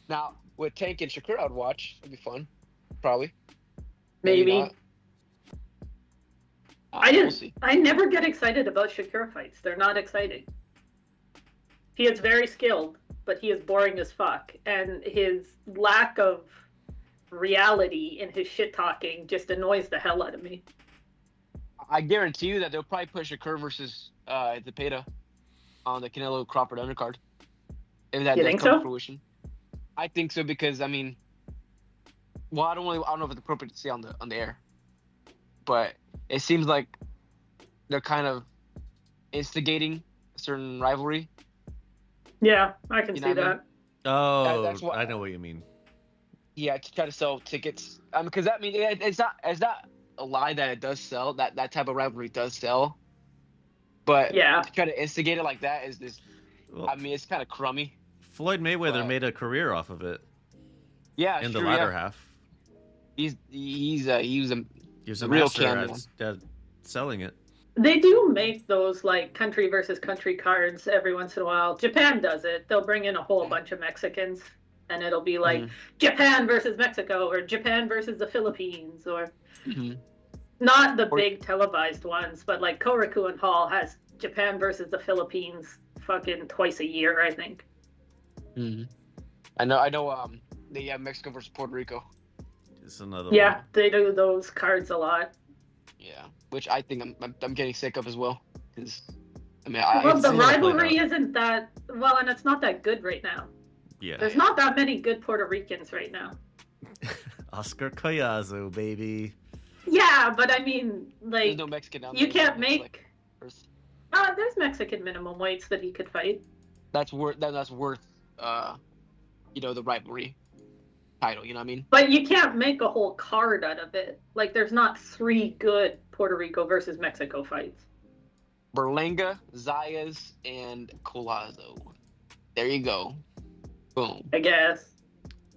Now with Tank and Shakur, I'd watch. It'd be fun, probably. Maybe. Not. I We'll just, see. I never get excited about Shakur fights. They're not exciting. He is very skilled, but he is boring as fuck. And his lack of reality in his shit talking just annoys the hell out of me. I guarantee you that they'll probably put Shakur versus Zepeda on the Canelo Crawford undercard. If that You does think come so? to fruition. I think so because I mean, well, I don't know if it's appropriate to say on the air, but it seems like they're kind of instigating a certain rivalry. Yeah, I can You see know what I mean? that. Oh, That's what- I know what you mean. Yeah, to try to sell tickets. Because that means it's not a lie that it does sell. That type of rivalry does sell. But Yeah. to try to instigate it like that is this. Well, I mean, it's kind of crummy. Floyd Mayweather but- made a career off of it Yeah, in sure, the latter yeah. half. He was a He was a real master cameo. at selling it. They do make those like country versus country cards every once in a while. Japan does it. They'll bring in a whole bunch of Mexicans and it'll be like Japan versus Mexico or Japan versus the Philippines or Mhm. not the Or- big televised ones, but like Korakuen Hall has Japan versus the Philippines fucking twice a year, I think. Mhm. I know. They have Mexico versus Puerto Rico. It's another Yeah, one. they do those cards a lot. Yeah, which I think I'm getting sick of as well. Because I mean, Well, can the see how it played rivalry out. isn't that well, and it's not that good right now. Yeah. There's not that many good Puerto Ricans right now. Oscar Collazo, baby. Yeah, but I mean, there's like, no Mexican down you there. can't It's make. like, there's- There's Mexican minimum weights that he could fight. that's worth the rivalry title. You know what I mean? But you can't make a whole card out of it. Like, there's not 3 good Puerto Rico versus Mexico fights. Berlanga, Zayas, and Collazo. There you go. Boom. I guess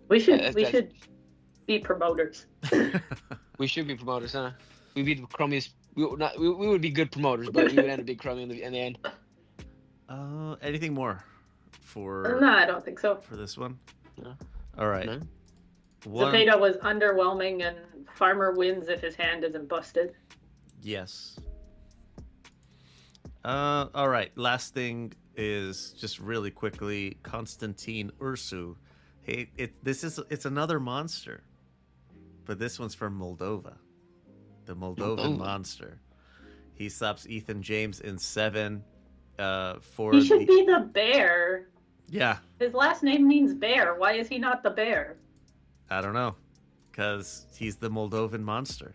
we should That's- should be promoters. We should be promoters, huh? We'd be the crummiest. We would be good promoters, but we would end up being crummy in the end. Anything more for No, I don't think so. for this one? No. All right. No. One, Zepeda was underwhelming, and Farmer wins if his hand isn't busted. yes. All right. Last thing is just really quickly, Konstantin Ursu. Hey, it's another monster, but this one's from Moldova, the Moldovan Moldova. monster. He stops Ethan James in 7. For He should be the bear. Yeah, His last name means bear. Why is he not the bear? I don't know, because he's the Moldovan monster.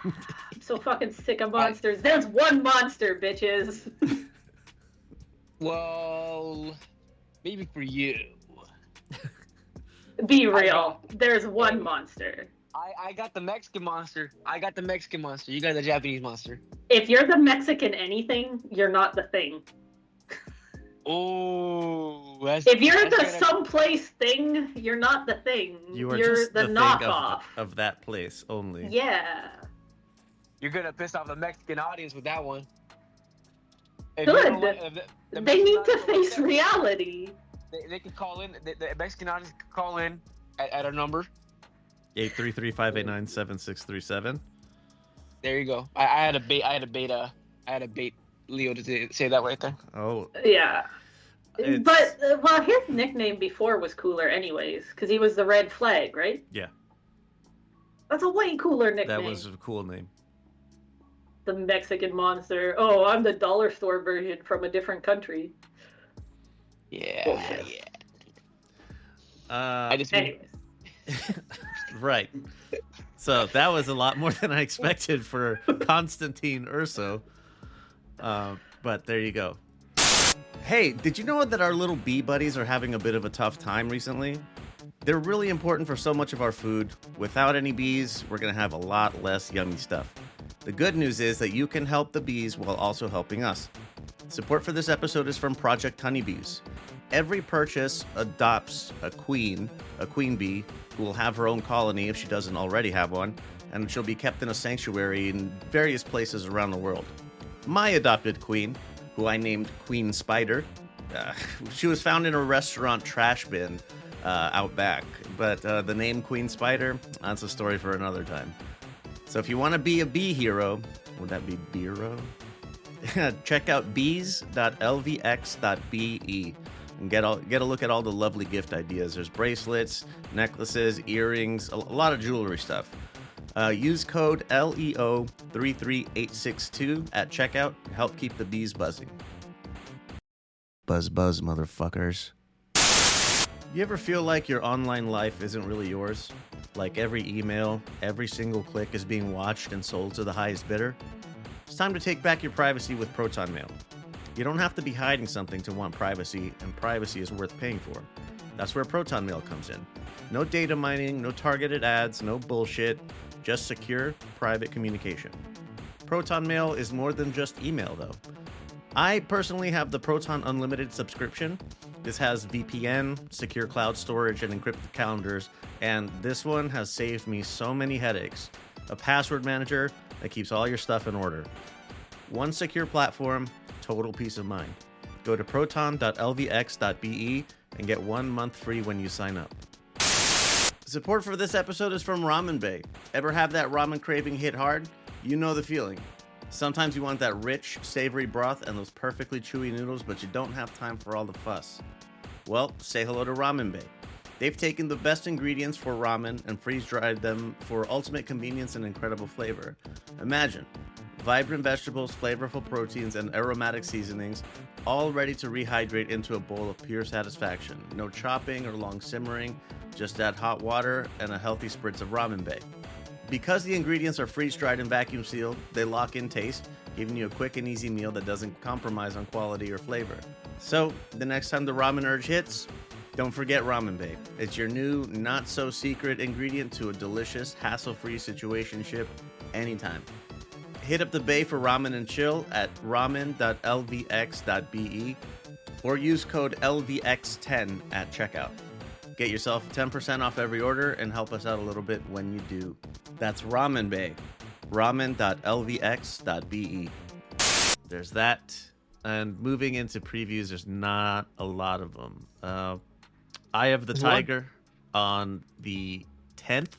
I'm so fucking sick of monsters. There's one monster, bitches. Well, maybe for you. Be real. There's one monster. I got the Mexican monster. You got the Japanese monster. If you're the Mexican anything, you're not the thing. Oh, that's, If you're that's the gonna- someplace thing, you're not the thing. You are You're just the the thing knockoff. of that place only. Yeah. You're gonna piss off the Mexican audience with that one. If Good. you don't like- if the They Mexican need to audience don't like face that, reality. They can call in. The Mexican audience can call in at a number. 833-589-7637. There you go. I had a bait Leo to say that right there. Oh, Yeah. It's- But, well, his nickname before was cooler anyways, because he was the red flag, right? yeah, That's a way cooler nickname. that was a cool name. the Mexican monster. Oh, I'm the dollar store version from a different country. Yeah, Bullshit. yeah. I just Anyways. right. So that was a lot more than I expected for Constantine Urso. But there you go. Hey, did you know that our little bee buddies are having a bit of a tough time recently? They're really important for so much of our food. Without any bees, we're going to have a lot less yummy stuff. The good news is that you can help the bees while also helping us. Support for this episode is from Project Honeybees. Every purchase adopts a queen bee, who will have her own colony if she doesn't already have one, and she'll be kept in a sanctuary in various places around the world. My adopted queen, who I named Queen Spider, she was found in a restaurant trash bin out back. But the name Queen Spider, that's a story for another time. So if you want to be a bee hero, would that be Beero? Check out bees.lvx.be and get a look at all the lovely gift ideas. There's bracelets, necklaces, earrings, a lot of jewelry stuff. Use code LEO33862 at checkout to help keep the bees buzzing. Buzz, buzz, motherfuckers. You ever feel like your online life isn't really yours? Like every email, every single click is being watched and sold to the highest bidder? It's time to take back your privacy with Proton Mail. You don't have to be hiding something to want privacy, and privacy is worth paying for. That's where Proton Mail comes in. No data mining, no targeted ads, no bullshit, just secure, private communication. Proton Mail is more than just email, though. I personally have the Proton Unlimited subscription. This has VPN, secure cloud storage, and encrypted calendars, and this one has saved me so many headaches. A password manager that keeps all your stuff in order. One secure platform, total peace of mind. Go to proton.lvx.be and get 1 month free when you sign up. Support for this episode is from Ramen Bay. Ever have that ramen craving hit hard? You know the feeling. Sometimes you want that rich, savory broth and those perfectly chewy noodles, but you don't have time for all the fuss. Well, say hello to Ramen Bay. They've taken the best ingredients for ramen and freeze-dried them for ultimate convenience and incredible flavor. Imagine, vibrant vegetables, flavorful proteins, and aromatic seasonings, all ready to rehydrate into a bowl of pure satisfaction. No chopping or long simmering, just add hot water and a healthy spritz of Ramen Bay. Because the ingredients are freeze-dried and vacuum sealed, they lock in taste, giving you a quick and easy meal that doesn't compromise on quality or flavor. So, the next time the ramen urge hits, don't forget Ramen Bay. It's your new, not-so-secret ingredient to a delicious, hassle-free situationship anytime. Hit up the Bay for ramen and chill at ramen.lvx.be or use code LVX10 at checkout. Get yourself 10% off every order and help us out a little bit when you do. That's Ramen Bay. ramen.lvx.be. There's that. And moving into previews, there's not a lot of them. Eye of the Tiger on the 10th.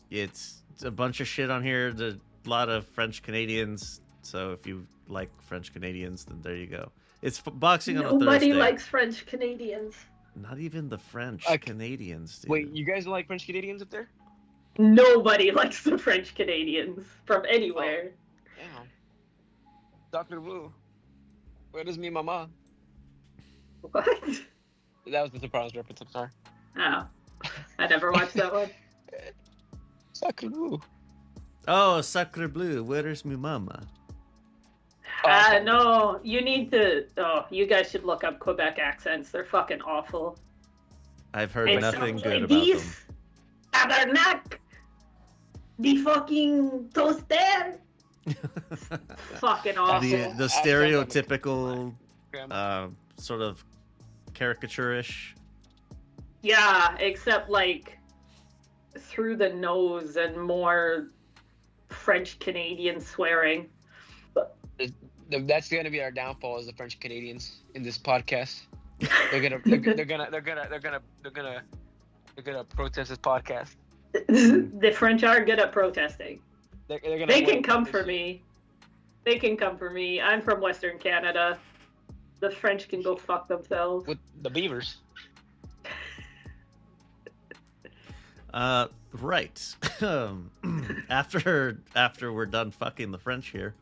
It's a bunch of shit on here. There's a lot of French Canadians. So if you like French Canadians, then there you go. It's boxing on a Thursday. Nobody likes French Canadians. Not even the French Canadians, dude. Wait, you guys don't like French Canadians up there? Nobody likes the French Canadians from anywhere. Yeah. Dr. Blue. Where is me, mama? What? That was the Sopranos reference, I'm sorry. Oh, I never watched that one. Sacre Blue. Oh, Sacre Bleu, where is my mama? No, you need to. Oh, you guys should look up Quebec accents. They're fucking awful. I've heard It's nothing so- good about these them. Tabernacle, the fucking toaster. Fucking awful. The stereotypical, Grandma. sort of caricature-ish. Yeah, except like through the nose and more French Canadian swearing. That's gonna be our downfall as the French Canadians in this podcast. They're gonna protest this podcast. The French are good at protesting. They're gonna They can win come this for shit. me. They can come for me. I'm from Western Canada. The French can go fuck themselves. With the Beavers. Right. After we're done fucking the French here,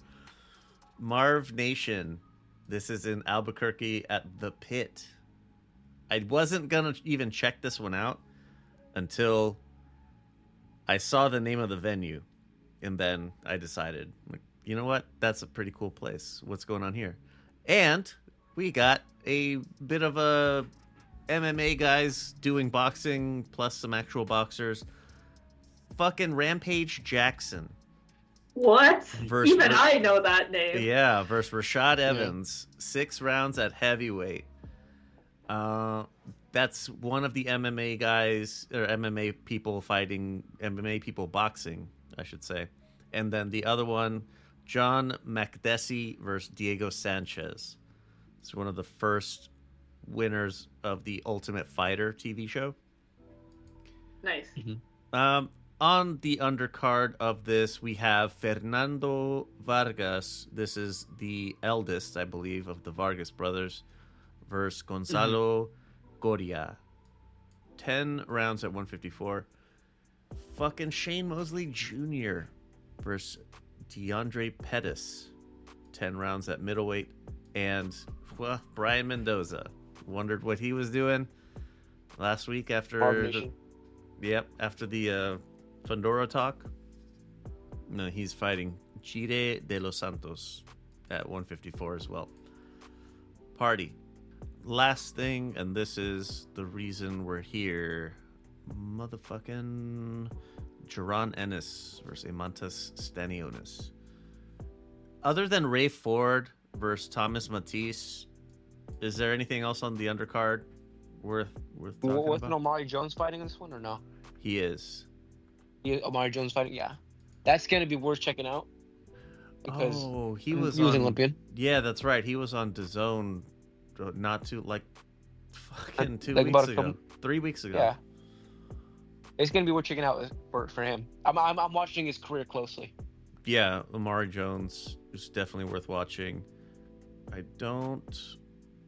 Marv Nation. This is in Albuquerque at the Pit. I wasn't gonna even check this one out until I saw the name of the venue, and then I decided, like, you know what? That's a pretty cool place. What's going on here? And we got a bit of a MMA guys doing boxing plus some actual boxers. Fucking Rampage Jackson. What? Versus Even I know that name. Yeah, versus Rashad Evans. 6 rounds at heavyweight. That's one of the MMA guys, or MMA people fighting, MMA people boxing, I should say. And then the other one, John Makdessi versus Diego Sanchez. It's one of the first winners of the Ultimate Fighter TV show. Nice. On the undercard of this, we have Fernando Vargas. This is the eldest, I believe, of the Vargas brothers versus Gonzalo Goria. 10 rounds at 154. Fucking Shane Mosley Jr. versus DeAndre Pettis. 10 rounds at middleweight. And, well, Brian Mendoza. Wondered what he was doing last week after the Fundora talk. No, he's fighting Chire de los Santos at 154 as well. Party. Last thing, and this is the reason we're here. Motherfucking Jaron Ennis versus Imantas Stanionis. Other than Ray Ford versus Thomas Matisse, is there anything else on the undercard worth talking about? Wasn't Omari Jones fighting in this one or no? He is. Omari Jones fighting, yeah. That's gonna be worth checking out. Because he was an on Olympian. Yeah, that's right. He was on DAZN not too fucking 2 like weeks ago. 3 weeks ago. Yeah. It's gonna be worth checking out for him. I'm watching his career closely. Yeah, Omari Jones is definitely worth watching. I don't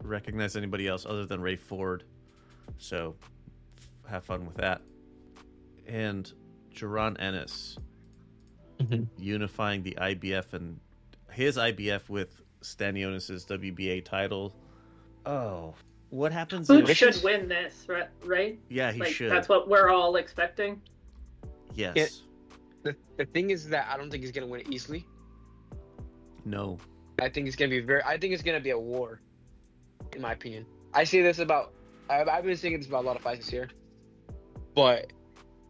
recognize anybody else other than Ray Ford, so have fun with that. And Jaron Ennis unifying the IBF and his IBF with Stanionis' WBA title. Oh, what happens? Boots should win this, right? Yeah, he should. That's what we're all expecting. Yes. The thing is that I don't think he's gonna win it easily. No. I think it's gonna be a war, in my opinion. I say this about. I've been saying this about a lot of fights this year, but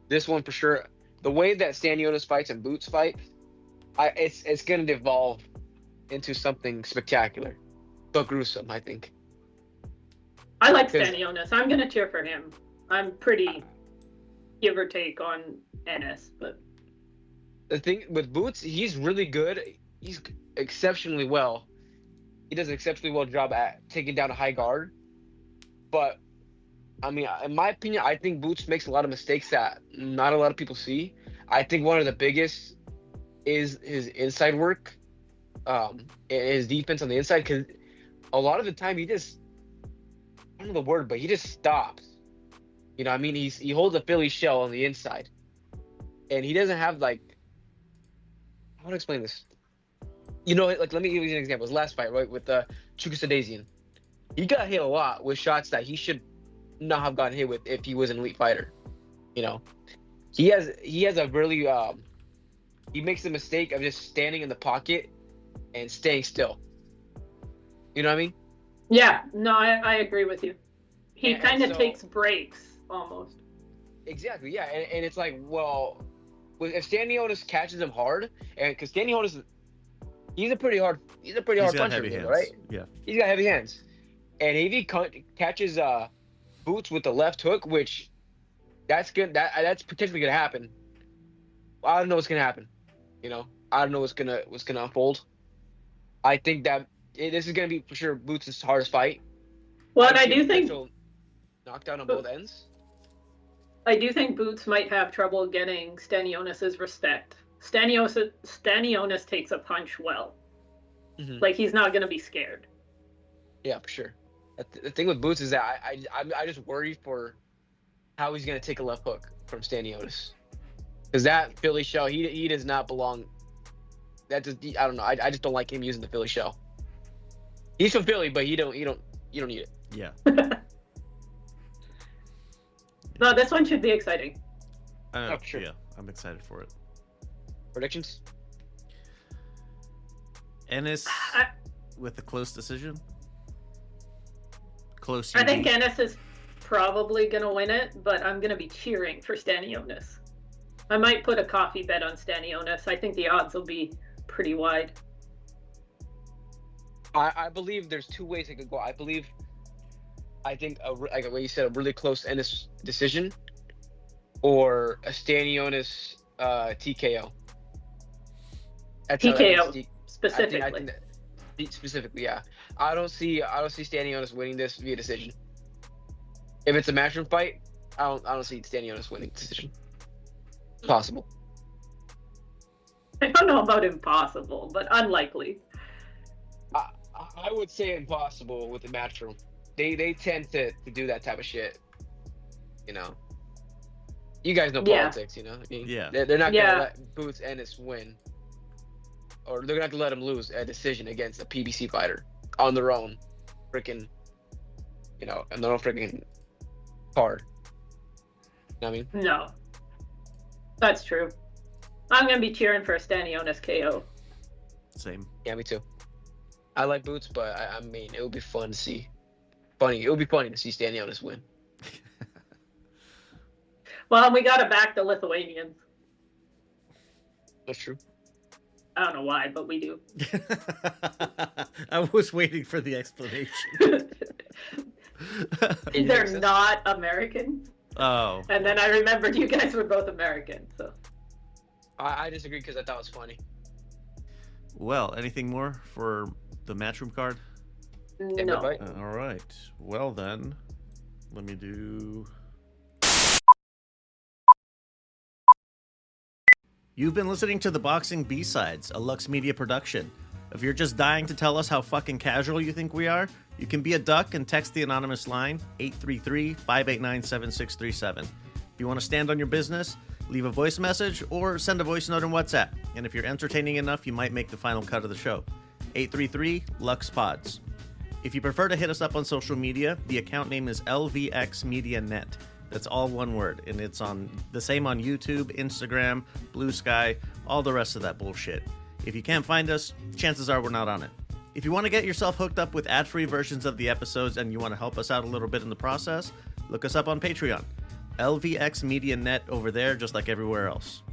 this one for sure. The way that Stanionis fights and Boots fight, it's gonna devolve into something spectacular, but gruesome. I think. I like Stanionis. I'm gonna cheer for him. I'm pretty give or take on Ennis, but the thing with Boots, he's really good. He's exceptionally well. He does an exceptionally well job at taking down a high guard. But I mean, in my opinion, I think Boots makes a lot of mistakes that not a lot of people see. I think one of the biggest is his inside work, and his defense on the inside. Because a lot of the time, he just, I don't know the word, but he just stops. You know what I mean? He holds a Philly shell on the inside. And he doesn't have, like, I want to explain this. You know, like, let me give you an example. His last fight, right, with Chukwu, he got hit a lot with shots that he should not have gotten hit with if he was an elite fighter. You know, he has a really he makes the mistake of just standing in the pocket and staying still. You know what I mean? Yeah, no, I agree with you. He kind of takes breaks almost. Exactly, yeah, and it's like, well, if Stanionis catches him hard, and because Stanionis, he's a pretty hard puncher, right? Yeah, he's got heavy hands, and if he catches Boots with the left hook, which that's potentially gonna happen. I don't know what's gonna happen. You know, I don't know what's gonna unfold. I think that this is gonna be for sure Boots' hardest fight. Well, and I do think knockdown on both ends. I do think Boots might have trouble getting Stanionis' respect. Stanionis takes a punch well. Mm-hmm. Like, he's not gonna be scared. Yeah, for sure. The thing with Boots is that I just worry for how he's gonna take a left hook from Stanionis. Because that Philly shell, he does not belong. That just I don't know. I just don't like him using the Philly shell. He's from Philly, but you don't need it. Yeah. No, this one should be exciting. Oh, sure. Yeah, I'm excited for it. Predictions? Ennis with a close decision. Close. I think Ennis is probably going to win it, but I'm going to be cheering for Stanionis. I might put a coffee bet on Stanionis. I think the odds will be pretty wide. I believe there's two ways it could go. I think like what you said, a really close Ennis decision, or a Stanionis TKO. TKO specifically. I think that, specifically, yeah. I don't see Stanionis winning this via decision. If it's a matchroom fight, I don't see Stanionis winning decision. Possible. I don't know about impossible, but unlikely. I would say impossible with the matchroom. They tend to do that type of shit. You know. You guys know politics, you know. I mean, yeah. They're not gonna let Boots Ennis win, or they're gonna have to let him lose a decision against a PBC fighter on their own, freaking, you know, on their own freaking card. You know what I mean? No. That's true. I'm going to be cheering for a Stanionis KO. Same. Yeah, me too. I like Boots, but I mean, it would be fun to see. It would be funny to see Stanionis win. Well, we got to back the Lithuanians. That's true. I don't know why, but we do. I was waiting for the explanation. They're not Americans. Oh. And then I remembered you guys were both American, so. I disagree because I thought it was funny. Well, anything more for the matchroom card? No. All right. Well then, let me do. You've been listening to the Boxing B-Sides, a Lux Media production. If you're just dying to tell us how fucking casual you think we are, you can be a duck and text the anonymous line 833-589-7637. If you want to stand on your business, leave a voice message or send a voice note on WhatsApp. And if you're entertaining enough, you might make the final cut of the show. 833-LUX-PODS. If you prefer to hit us up on social media, the account name is LVX Media Net. That's all one word, and it's on the same on YouTube, Instagram, Blue Sky, all the rest of that bullshit. If you can't find us, chances are we're not on it. If you want to get yourself hooked up with ad-free versions of the episodes and you want to help us out a little bit in the process, look us up on Patreon. LVX Media Net over there, just like everywhere else.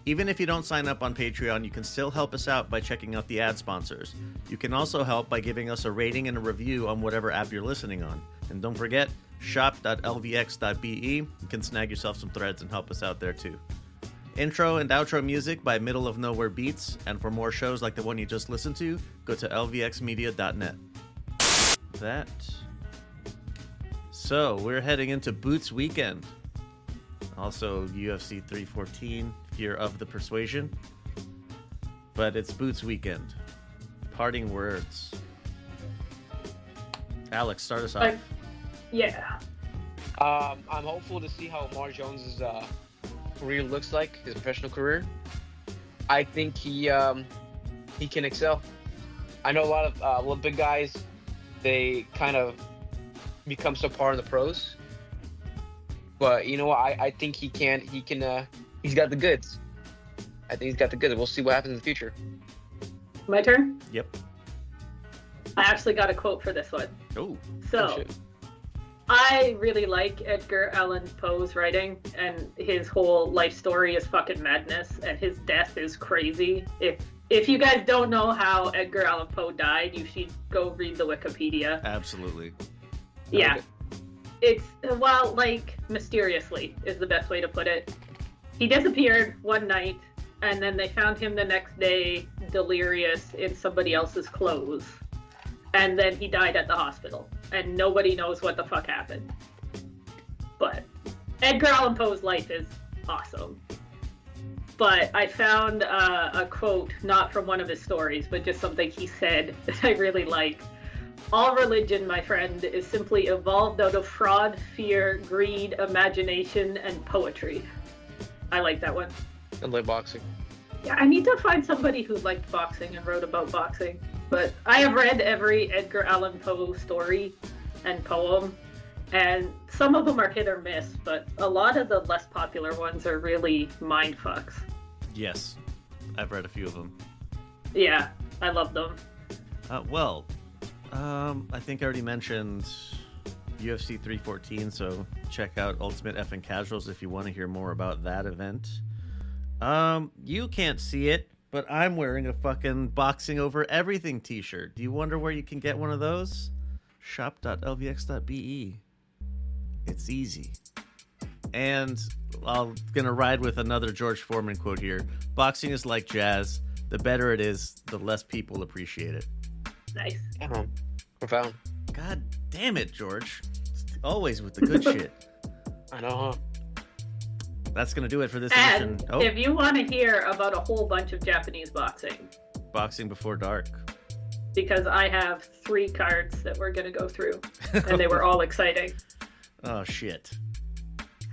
Even if you don't sign up on Patreon, you can still help us out by checking out the ad sponsors. You can also help by giving us a rating and a review on whatever app you're listening on. And don't forget, shop.lvx.be. You can snag yourself some threads and help us out there too. Intro and outro music by Middle of Nowhere Beats, and for more shows like the one you just listened to, go to lvxmedia.net. That. So, we're heading into Boots Weekend. Also, UFC 314, Fear of the Persuasion. But it's Boots Weekend. Parting words. Alex, start us off. Yeah. I'm hopeful to see how Omar Jones's career looks like, his professional career. I think he can excel. I know a lot of Olympic guys, they kind of become subpar in the pros. But you know what? I think he's got the goods. I think he's got the goods. We'll see what happens in the future. My turn? Yep. I actually got a quote for this one. Oh. So, I really like Edgar Allan Poe's writing, and his whole life story is fucking madness, and his death is crazy. If you guys don't know how Edgar Allan Poe died, you should go read the Wikipedia. Absolutely. Yeah. It's, well, like, mysteriously is the best way to put it. He disappeared one night, and then they found him the next day, delirious, in somebody else's clothes. And then he died at the hospital, and nobody knows what the fuck happened. But Edgar Allan Poe's life is awesome. But I found a quote, not from one of his stories, but just something he said that I really like. All religion, my friend, is simply evolved out of fraud, fear, greed, imagination, and poetry. I like that one. I like boxing. Yeah, I need to find somebody who liked boxing and wrote about boxing. But I have read every Edgar Allan Poe story and poem, and some of them are hit or miss, but a lot of the less popular ones are really mind fucks. Yes, I've read a few of them. Yeah, I love them. I think I already mentioned UFC 314, so check out Ultimate Effing Casuals if you want to hear more about that event. You can't see it, but I'm wearing a fucking Boxing Over Everything t-shirt. Do you wonder where you can get one of those? Shop.lvx.be. It's easy. And I'm gonna ride with another George Foreman quote here. Boxing is like jazz. The better it is, the less people appreciate it. Nice. Profound. God damn it, George. Always with the good shit. I know, huh? That's gonna do it for this And edition. Oh, if you want to hear about a whole bunch of Japanese boxing, Boxing Before Dark. because I have 3 cards that we're going to go through, and they were all exciting. Oh shit.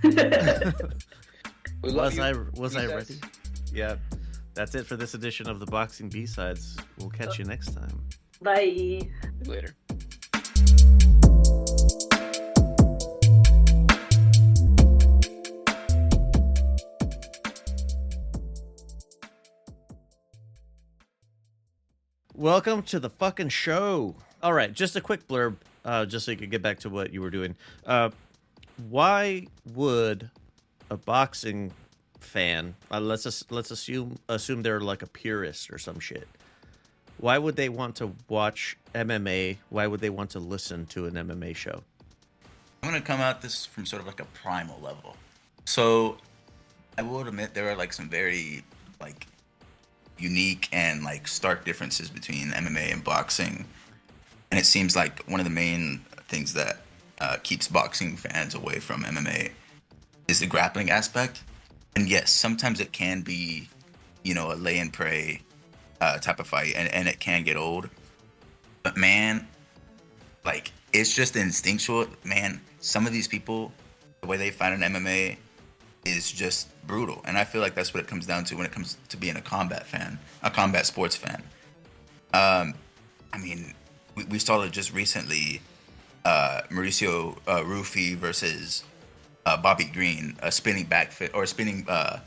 We love Was you. I B-sides. ready? Yeah. That's it for this edition of the Boxing B-Sides. We'll catch you next time. Bye. Later. Welcome to the fucking show. All right, just a quick blurb, just so you could get back to what you were doing. Why would a boxing fan, let's assume they're like a purist or some shit. Why would they want to watch MMA? Why would they want to listen to an MMA show? I'm going to come at this from sort of like a primal level. So I will admit there are like some very like unique and like stark differences between MMA and boxing. And it seems like one of the main things that keeps boxing fans away from MMA is the grappling aspect. And yes, sometimes it can be, you know, a lay and pray type of fight, and it can get old. But man, like, it's just instinctual. Man, some of these people, the way they fight in MMA is just brutal. And I feel like that's what it comes down to when it comes to being a combat fan, a combat sports fan. I mean, we saw it just recently, Mauricio Rufy versus Bobby Green, a spinning back fit or spinning a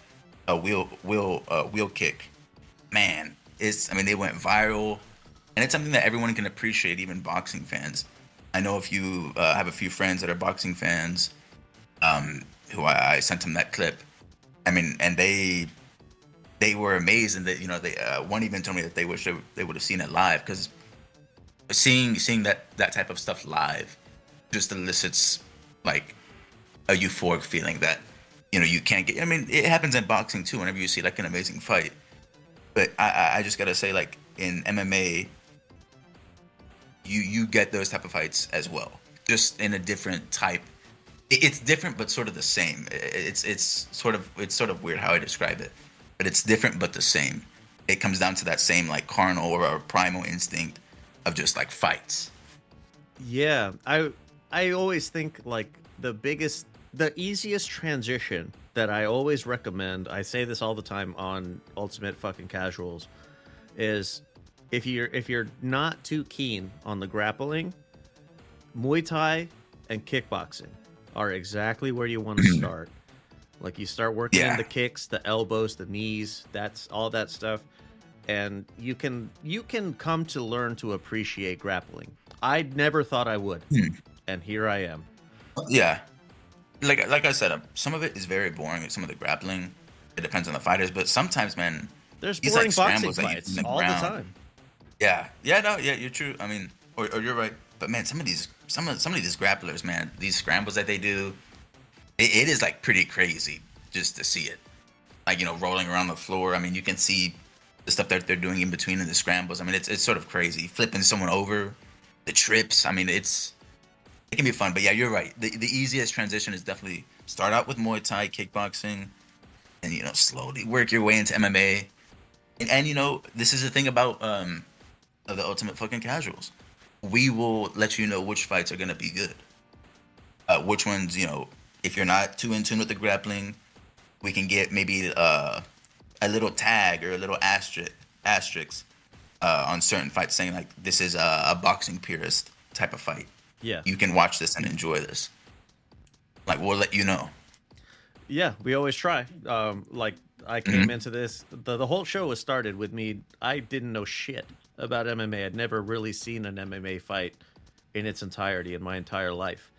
wheel kick. Man, they went viral, and it's something that everyone can appreciate, even boxing fans. I know if you have a few friends that are boxing fans, who I sent them that clip. I mean, and they were amazed, and that, you know, they one even told me that they wish they would have seen it live, because seeing that type of stuff live just elicits like a euphoric feeling that, you know, you can't get. I mean, it happens in boxing too. Whenever you see like an amazing fight, but I just gotta say, like, in MMA, you get those type of fights as well, just in a different type. It's different, but sort of the same. It's sort of weird how I describe it, but it's different but the same. It comes down to that same like carnal or primal instinct of just like fights. Yeah, I always think like the easiest transition that I always recommend, I say this all the time on Ultimate Fucking Casuals, is if you're not too keen on the grappling, Muay Thai and kickboxing are exactly where you want to start. Like, you start working in the kicks, the elbows, the knees, that's all that stuff, and you can come to learn to appreciate grappling. I never thought I would, and here I am. Yeah, like I said, some of it is very boring. Some of the grappling, it depends on the fighters, but sometimes, man, there's these, boring like, boxing scrambles that you fights do in the all the ground. time. Yeah, you're true. I mean, or you're right. But man, some of these grapplers, man, these scrambles that they do, it is like pretty crazy just to see it. Like, you know, rolling around the floor. I mean, you can see the stuff that they're doing in between in the scrambles. I mean, it's sort of crazy. Flipping someone over, the trips. I mean, it can be fun. But yeah, you're right. The easiest transition is definitely start out with Muay Thai, kickboxing, and, you know, slowly work your way into MMA. And you know, this is the thing about the Ultimate Fucking Casuals. We will let you know which fights are going to be good. Which ones, you know, if you're not too in tune with the grappling, we can get maybe a little tag or a little asterisk on certain fights saying like this is a boxing purist type of fight. Yeah. You can watch this and enjoy this. Like we'll let you know. Yeah, we always try. Like I came into this, the whole show was started with me. I didn't know shit about MMA. I'd never really seen an MMA fight in its entirety in my entire life,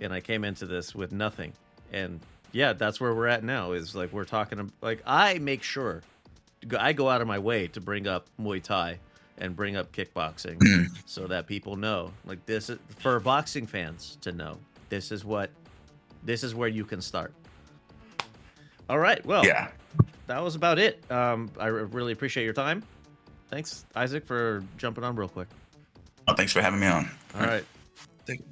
and I came into this with nothing. And yeah, that's where we're at now. Is like we're talking. Like I make sure, I go out of my way to bring up Muay Thai and bring up kickboxing, so that people know. Like this is for boxing fans to know. This is where you can start. All right. Well, Yeah. that was about it. I really appreciate your time. Thanks, Isaac, for jumping on real quick. Oh, thanks for having me on. All right. Take it.